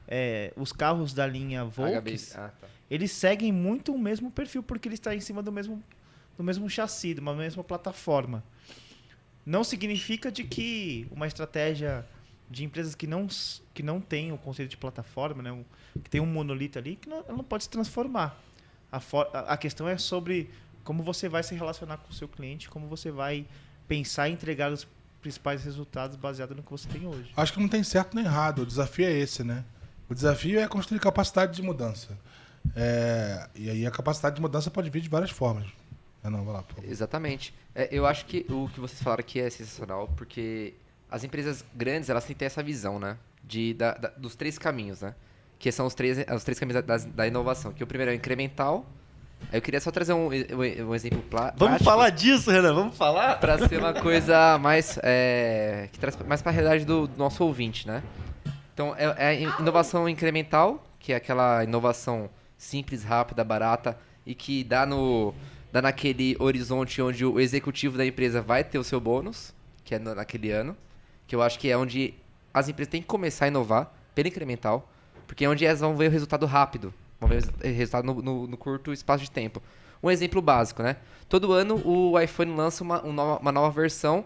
os carros da linha Volks, eles seguem muito o mesmo perfil, porque ele está em cima do mesmo chassi, de uma mesma plataforma. Não significa de que uma estratégia de empresas que não tem o conceito de plataforma, né, que tem um monolito ali, que ela não pode se transformar. A questão é sobre como você vai se relacionar com o seu cliente, como você vai pensar e entregar os principais resultados baseado no que você tem hoje. Acho que não tem certo nem errado. O desafio é esse, né? O desafio é construir capacidade de mudança. E aí a capacidade de mudança pode vir de várias formas. Não, vai lá, por favor. Exatamente. Eu acho que o que vocês falaram aqui é sensacional, porque as empresas grandes, elas têm que ter essa visão, né? Dos 3 caminhos, né? Que são os três caminhos da inovação. Que o primeiro é o incremental. Aí eu queria só trazer um exemplo prático. Vamos falar disso, Renan, vamos falar? Para ser uma coisa mais que traz mais para a realidade do nosso ouvinte, né? Então, é a inovação incremental, que é aquela inovação simples, rápida, barata e que dá naquele horizonte onde o executivo da empresa vai ter o seu bônus, que é naquele ano, que eu acho que é onde as empresas têm que começar a inovar pelo incremental, porque é onde elas vão ver o resultado rápido. Vamos ver o resultado no curto espaço de tempo. Um exemplo básico, né? Todo ano o iPhone lança uma nova versão.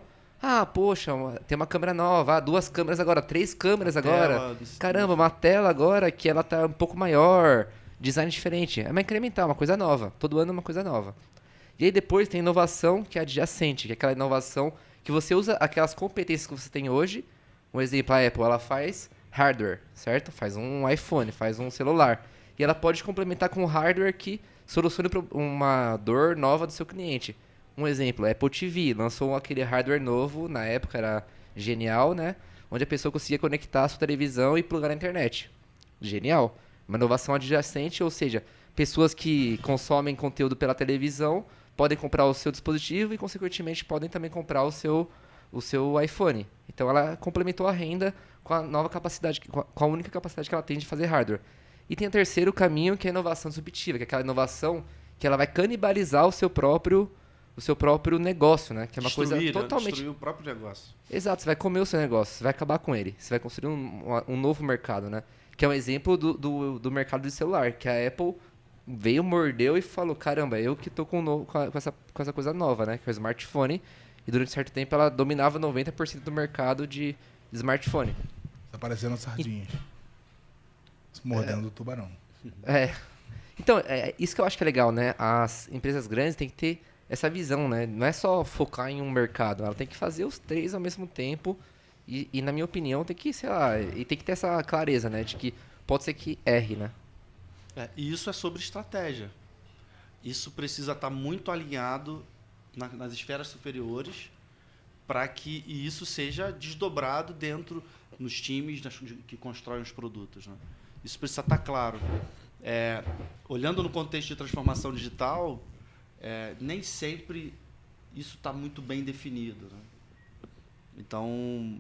Poxa, tem uma câmera nova. 2 câmeras agora, 3 câmeras agora. Caramba, uma tela agora que ela tá um pouco maior. Design diferente. É uma incremental, uma coisa nova. Todo ano é uma coisa nova. E aí depois tem inovação que é adjacente, que é aquela inovação que você usa aquelas competências que você tem hoje. Um exemplo, a Apple, ela faz hardware, certo? Faz um iPhone, faz um celular. E ela pode complementar com um hardware que solucione uma dor nova do seu cliente. Um exemplo, a Apple TV lançou aquele hardware novo, na época era genial, né? Onde a pessoa conseguia conectar a sua televisão e plugar na internet. Genial. Uma inovação adjacente, ou seja, pessoas que consomem conteúdo pela televisão podem comprar o seu dispositivo e, consequentemente, podem também comprar o seu iPhone. Então, ela complementou a renda com a nova capacidade, com a única capacidade que ela tem de fazer hardware. E tem o terceiro caminho, que é a inovação disruptiva, que é aquela inovação que ela vai canibalizar o seu próprio negócio, né? Que é uma coisa totalmente... Destruir o próprio negócio. Exato, você vai comer o seu negócio, você vai acabar com ele. Você vai construir um novo mercado, né? Que é um exemplo do mercado de celular, que a Apple veio, mordeu e falou, caramba, eu que tô com essa coisa nova, né? Que é o smartphone. E durante certo tempo ela dominava 90% do mercado de smartphone. Tá parecendo sardinha. Mordendo o tubarão. Então, isso que eu acho que é legal, né? As empresas grandes têm que ter essa visão, né? Não é só focar em um mercado, ela tem que fazer os 3 ao mesmo tempo e na minha opinião, tem que, sei lá, e tem que ter essa clareza, né? De que pode ser que erre, né? E isso é sobre estratégia. Isso precisa estar muito alinhado nas esferas superiores para que isso seja desdobrado nos times que constroem os produtos, né? Isso precisa estar claro. Olhando no contexto de transformação digital, nem sempre isso está muito bem definido, né? Então,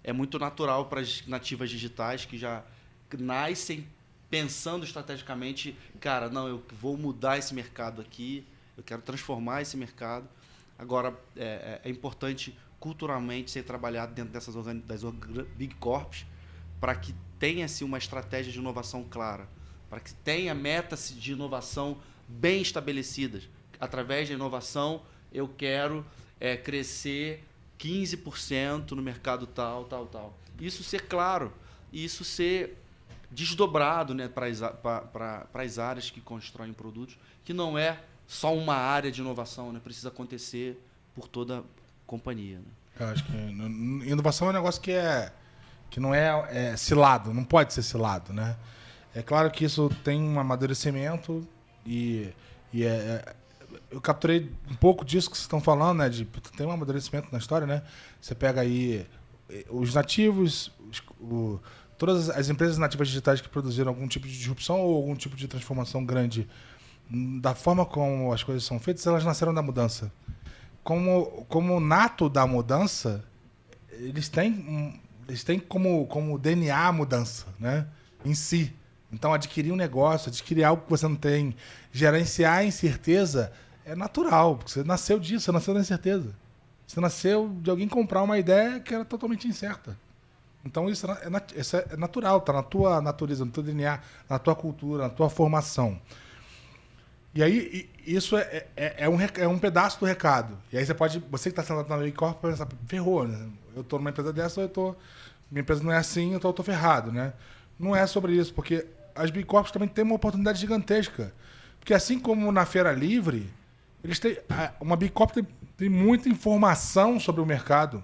é muito natural para as nativas digitais que já nascem pensando estrategicamente, cara, não, eu vou mudar esse mercado aqui, eu quero transformar esse mercado. Agora, é importante culturalmente ser trabalhado dentro das Big Corps para que tenha-se uma estratégia de inovação clara, para que tenha metas de inovação bem estabelecidas. Através da inovação, eu quero crescer 15% no mercado tal. Isso ser claro, isso ser desdobrado, né, para as áreas que constroem produtos, que não é só uma área de inovação, né, precisa acontecer por toda a companhia. Né? Eu acho que inovação é um negócio que não é cilado, não pode ser cilado, né? É claro que isso tem um amadurecimento eu capturei um pouco disso que vocês estão falando, né? Tem um amadurecimento na história, né? Você pega aí os nativos, todas as empresas nativas digitais que produziram algum tipo de disrupção ou algum tipo de transformação grande da forma como as coisas são feitas, elas nasceram da mudança. Como nato da mudança, eles têm como DNA a mudança, né? Em si. Então, adquirir um negócio, adquirir algo que você não tem, gerenciar a incerteza é natural, porque você nasceu disso, você nasceu da incerteza. Isso nasceu de alguém comprar uma ideia que era totalmente incerta. Então isso é natural, tá na tua natureza, no teu DNA, na tua cultura, na tua formação. E aí isso é um pedaço do recado. E aí você que está sentado na Big Corp, pensar, ferrou, né? Eu estou numa empresa dessa, minha empresa não é assim, então eu estou ferrado, né? Não é sobre isso, porque as Big Corps também têm uma oportunidade gigantesca. Porque assim como na Feira Livre, uma Big Corp tem muita informação sobre o mercado.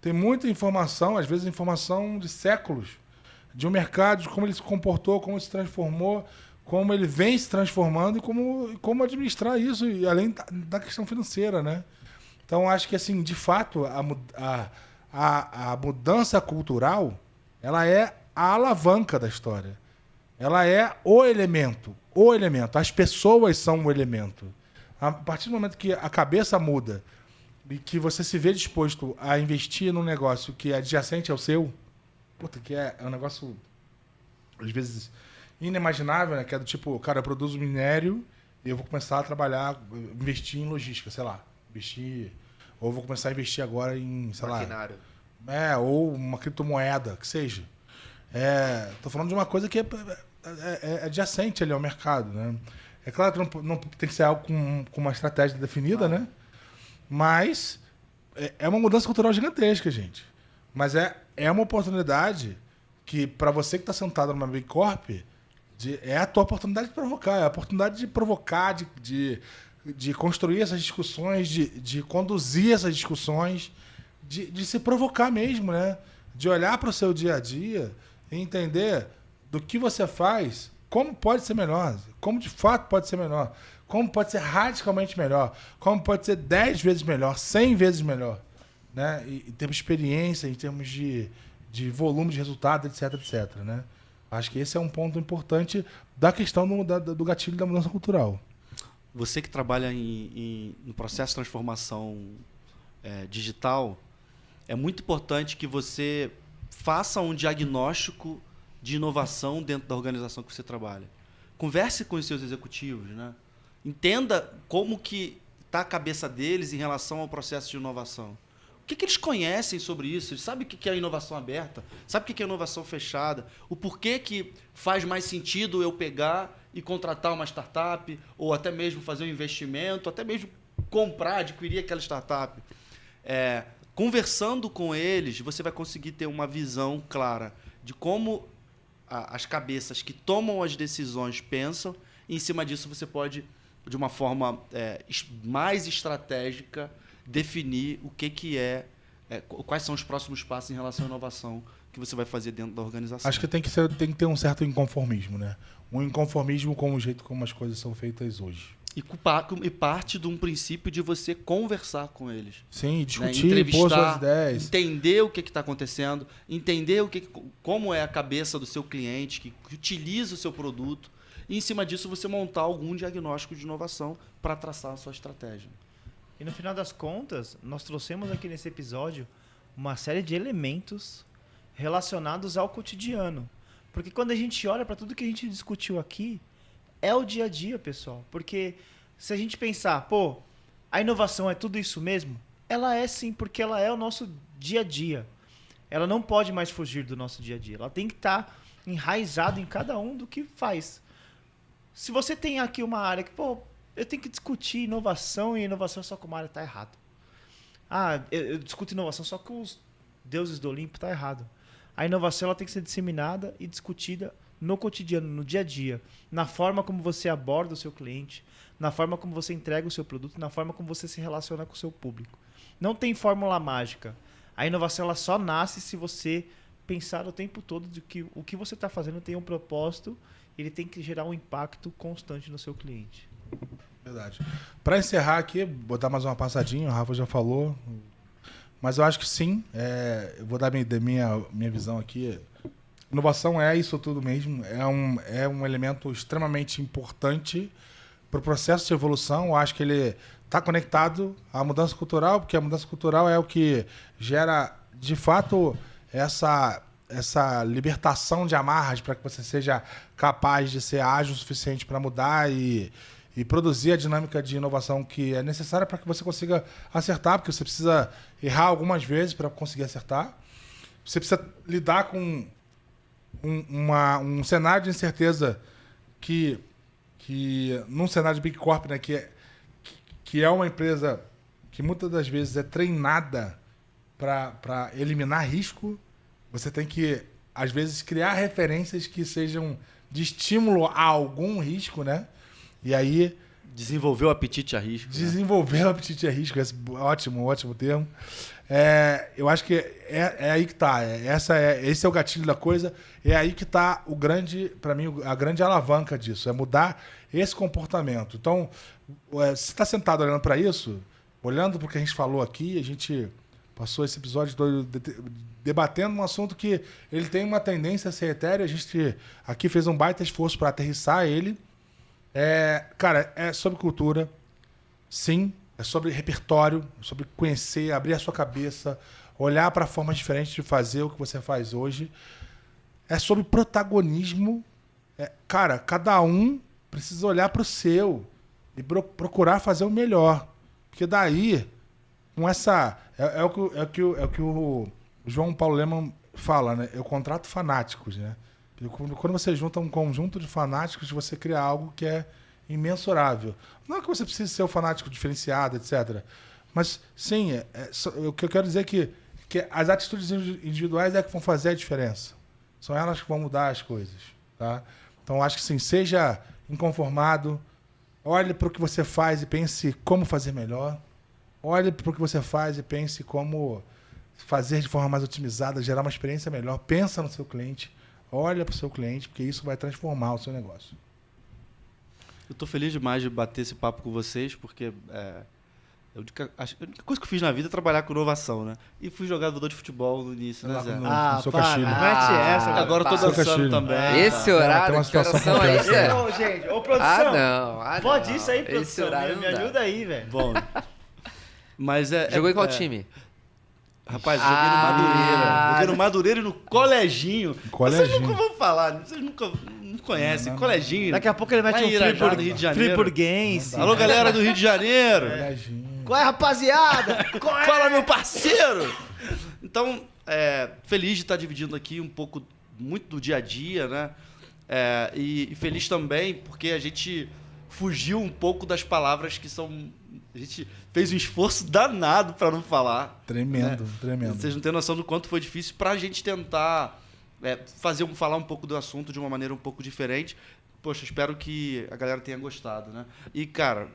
Tem muita informação, às vezes informação de séculos, de um mercado, de como ele se comportou, como ele se transformou, como ele vem se transformando e como administrar isso, e além da questão financeira, né? Então, acho que, assim, de fato, a mudança cultural, ela é a alavanca da história. Ela é o elemento. As pessoas são o elemento. A partir do momento que a cabeça muda e que você se vê disposto a investir num negócio que é adjacente ao seu, que é um negócio, às vezes, inimaginável, né? Que é do tipo, cara, eu produzo minério e eu vou começar a trabalhar, investir em logística, sei lá. Ou vou começar a investir agora em, sei Maquinário. lá... ou uma criptomoeda, que seja. Tô falando de uma coisa que é adjacente ali ao mercado, né? É claro que não tem que ser algo com uma estratégia definida, né? Mas é uma mudança cultural gigantesca, gente. Mas é uma oportunidade que, para você que está sentado numa Big Corp, é a tua oportunidade de provocar. É a oportunidade de provocar, de construir essas discussões, de conduzir essas discussões, de se provocar mesmo, né? De olhar para o seu dia a dia e entender do que você faz, como pode ser melhor, como de fato pode ser melhor, como pode ser radicalmente melhor, como pode ser 10 vezes melhor, 100 vezes melhor, né? Em termos de experiência, em termos de volume de resultado, etc, etc, né? Acho que esse é um ponto importante da questão do gatilho da mudança cultural. Você que trabalha no processo de transformação digital, é muito importante que você faça um diagnóstico de inovação dentro da organização que você trabalha. Converse com os seus executivos, né? Entenda como que está a cabeça deles em relação ao processo de inovação. O que eles conhecem sobre isso? Eles sabem o que é inovação aberta? Sabem o que é inovação fechada? O porquê que faz mais sentido eu pegar e contratar uma startup, ou até mesmo fazer um investimento, até mesmo comprar, adquirir aquela startup. Conversando com eles, você vai conseguir ter uma visão clara de como as cabeças que tomam as decisões pensam, e em cima disso você pode, de uma forma mais estratégica, definir o que quais são os próximos passos em relação à inovação que você vai fazer dentro da organização. Acho que tem que ter um certo inconformismo, né? Um inconformismo com o jeito como as coisas são feitas hoje. E parte de um princípio de você conversar com eles. Sim, discutir, pôr suas ideias. Entender o que está acontecendo, entender como é a cabeça do seu cliente, que utiliza o seu produto, e em cima disso você montar algum diagnóstico de inovação para traçar a sua estratégia. E no final das contas, nós trouxemos aqui nesse episódio uma série de elementos relacionados ao cotidiano. Porque quando a gente olha para tudo que a gente discutiu aqui, é o dia a dia, pessoal. Porque se a gente pensar, a inovação é tudo isso mesmo? Ela é sim, porque ela é o nosso dia a dia. Ela não pode mais fugir do nosso dia a dia. Ela tem que estar enraizada em cada um do que faz. Se você tem aqui uma área que, eu tenho que discutir inovação, e inovação só com uma área, está errado. Eu discuto inovação só com os deuses do Olimpo, está errado. A inovação ela tem que ser disseminada e discutida no cotidiano, no dia a dia, na forma como você aborda o seu cliente, na forma como você entrega o seu produto, na forma como você se relaciona com o seu público. Não tem fórmula mágica. A inovação ela só nasce se você pensar o tempo todo de que o que você está fazendo tem um propósito, ele tem que gerar um impacto constante no seu cliente. Verdade. Para encerrar aqui, vou dar mais uma passadinha, o Rafa já falou, mas eu acho que sim, eu vou dar minha visão aqui. Inovação é isso tudo mesmo, é um elemento extremamente importante para o processo de evolução. Eu acho que ele está conectado à mudança cultural, porque a mudança cultural é o que gera, de fato, essa libertação de amarras para que você seja capaz de ser ágil o suficiente para mudar e e produzir a dinâmica de inovação que é necessária para que você consiga acertar, porque você precisa errar algumas vezes para conseguir acertar. Você precisa lidar com um cenário de incerteza que num cenário de Big Corp, né, que é uma empresa que muitas das vezes é treinada para eliminar risco, você tem que, às vezes, criar referências que sejam de estímulo a algum risco, né? E aí... Desenvolver o apetite a risco. Desenvolver o apetite a risco, ótimo termo. Eu acho que é aí que tá. Esse é o gatilho da coisa. É aí que tá para mim, a grande alavanca disso. É mudar esse comportamento. Então, você está sentado olhando para isso, olhando para o que a gente falou aqui, a gente passou esse episódio todo debatendo um assunto que ele tem uma tendência a ser etéreo. A gente aqui fez um baita esforço para aterrissar ele. Cara, é sobre cultura, sim. É sobre repertório, sobre conhecer, abrir a sua cabeça, olhar para formas diferentes de fazer o que você faz hoje. É sobre protagonismo. Cara, cada um precisa olhar para o seu e procurar fazer o melhor. Porque daí, com essa... É o que o João Paulo Lemann fala, né? Eu contrato fanáticos, né? Quando você junta um conjunto de fanáticos, você cria algo que é imensurável. Não é que você precise ser um fanático diferenciado, etc. Mas, sim, o que eu quero dizer é que as atitudes individuais é que vão fazer a diferença. São elas que vão mudar as coisas. Tá? Então, acho que, sim, seja inconformado, olhe para o que você faz e pense como fazer melhor. Olhe para o que você faz e pense como fazer de forma mais otimizada, gerar uma experiência melhor. Pensa no seu cliente, olha para o seu cliente, porque isso vai transformar o seu negócio. Eu estou feliz demais de bater esse papo com vocês, porque a única coisa que eu fiz na vida é trabalhar com inovação, né? E fui jogador de futebol no início, né, Zé? No seu Castilho. Mete essa. Agora eu tô dançando também. Esse horário, tem uma situação que horas são aí, Zé? Ô, gente, ô, produção. não. Pode isso aí, Esse produção. horário Me não dá. ajuda aí, velho. Bom, mas Jogou em qual time? Rapaz, joguei no Madureira. Joguei no Madureira e no Coleginho. Vocês nunca vão falar, vocês nunca não conhecem. Não. Coleginho. Daqui a pouco ele mete Lá em um Irajá, no Rio de Janeiro. friburguense. Alô, galera do Rio de Janeiro. Qual é, rapaziada? Qual é? Fala, meu parceiro! Então, feliz de estar dividindo aqui um pouco, muito do dia a dia, né? E feliz também porque a gente fugiu um pouco das palavras que são... A gente fez um esforço danado para não falar. Tremendo, né? tremendo. Vocês não têm noção do quanto foi difícil para a gente tentar falar um pouco do assunto de uma maneira um pouco diferente. Poxa, espero que a galera tenha gostado, né? E, cara,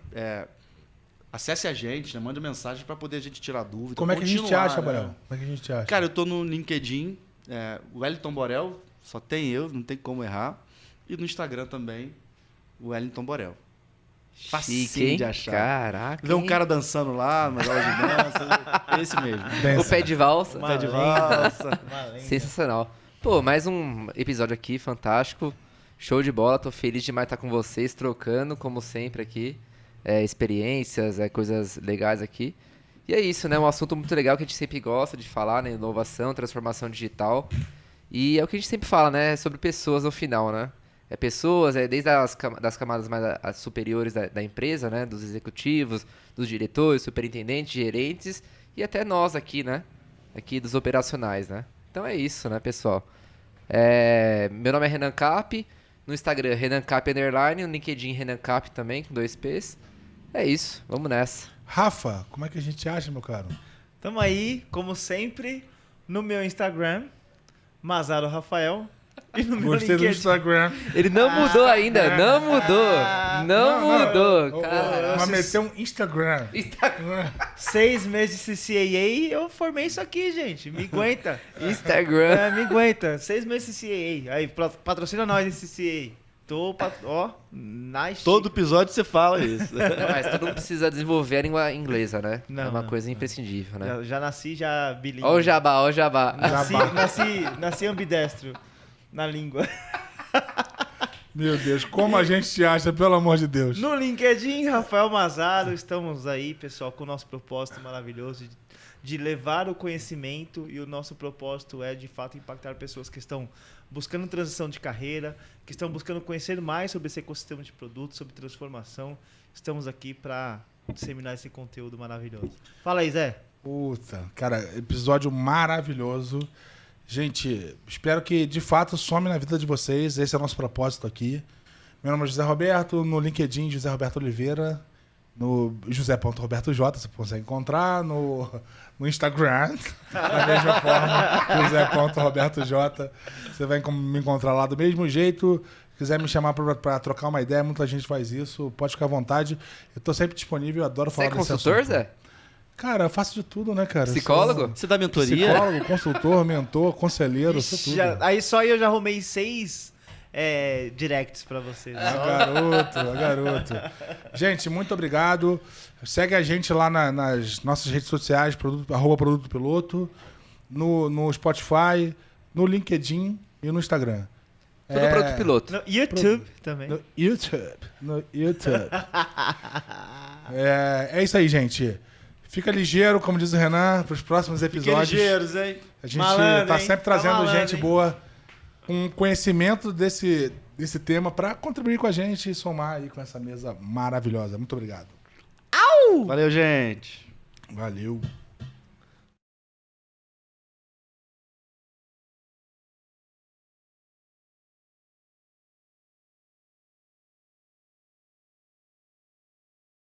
acesse a gente, né? Mande mensagem para poder a gente tirar dúvida. Como é que a gente te continuar, acha, né? Borel? Como é que a gente te acha? Cara, eu tô no LinkedIn, Wellington Borel, só tem eu, não tem como errar. E no Instagram também, Wellington Borel. Facinho de achar. Caraca. Vê um cara dançando lá, mas aula de dança, esse mesmo. O pé de valsa. Pé de valsa. Sensacional. Pô, mais um episódio aqui, fantástico. Show de bola, tô feliz demais estar com vocês, trocando, como sempre aqui. Experiências, coisas legais aqui. E é isso, né? Um assunto muito legal que a gente sempre gosta de falar, né? Inovação, transformação digital. E é o que a gente sempre fala, né? Sobre pessoas no final, né? Pessoas, desde das camadas mais superiores da empresa, né? Dos executivos, dos diretores, superintendentes, gerentes e até nós aqui, né? Aqui dos operacionais, né? Então é isso, né, pessoal? Meu nome é Renan Cap, no Instagram RenanCap_, no LinkedIn RenanCap também, com 2 P's. É isso, vamos nessa. Rafa, como é que a gente acha, meu caro? Tamo aí, como sempre, no meu Instagram, Mazaro Rafael. E no meu Gostei do LinkedIn. Instagram. Ele não mudou ainda, não mudou. Não mudou, cara. Mas meteu um Instagram. 6 meses de CCAA, eu formei isso aqui, gente. Me aguenta. Instagram. Me aguenta. 6 meses de CCAA. Aí, patrocina nós em CCAA. Nice. Todo episódio você fala isso. Mas todo mundo precisa desenvolver a língua inglesa, né? Não, é uma não, coisa imprescindível, né? Já nasci já bilíngue. Ó o jabá, ó o jabá. Nasci ambidestro na língua. Meu Deus, como a gente te acha, pelo amor de Deus. No LinkedIn, Rafael Mazaro, estamos aí, pessoal, com o nosso propósito maravilhoso de levar o conhecimento, e o nosso propósito é, de fato, impactar pessoas que estão buscando transição de carreira, que estão buscando conhecer mais sobre esse ecossistema de produtos, sobre transformação. Estamos aqui para disseminar esse conteúdo maravilhoso. Fala aí, Zé. Puta, cara, episódio maravilhoso. Gente, espero que de fato some na vida de vocês. Esse é o nosso propósito aqui. Meu nome é José Roberto, no LinkedIn José Roberto Oliveira, no José.RobertoJ, você consegue encontrar no Instagram, da mesma forma, José.RobertoJ. Você vai me encontrar lá do mesmo jeito. Se quiser me chamar para trocar uma ideia, muita gente faz isso. Pode ficar à vontade. Eu tô sempre disponível, eu adoro falar desse assunto. Você é consultor, Zé? Cara, eu faço de tudo, né, cara? Psicólogo? Você dá mentoria? Psicólogo, consultor, mentor, conselheiro, sou tudo. Aí só eu já arrumei 6 directs pra vocês. Garoto. Gente, muito obrigado. Segue a gente lá nas nossas redes sociais, @Produto Piloto, no Spotify, no LinkedIn e no Instagram. Tudo Produto Piloto. No YouTube também. No YouTube. É isso aí, gente. Fica ligeiro, como diz o Renan, para os próximos episódios. Fiquem ligeiros, hein? A gente Malandro, tá hein? sempre trazendo malandro, gente hein? boa, com conhecimento desse tema para contribuir com a gente e somar aí com essa mesa maravilhosa. Muito obrigado. Valeu, gente. Valeu.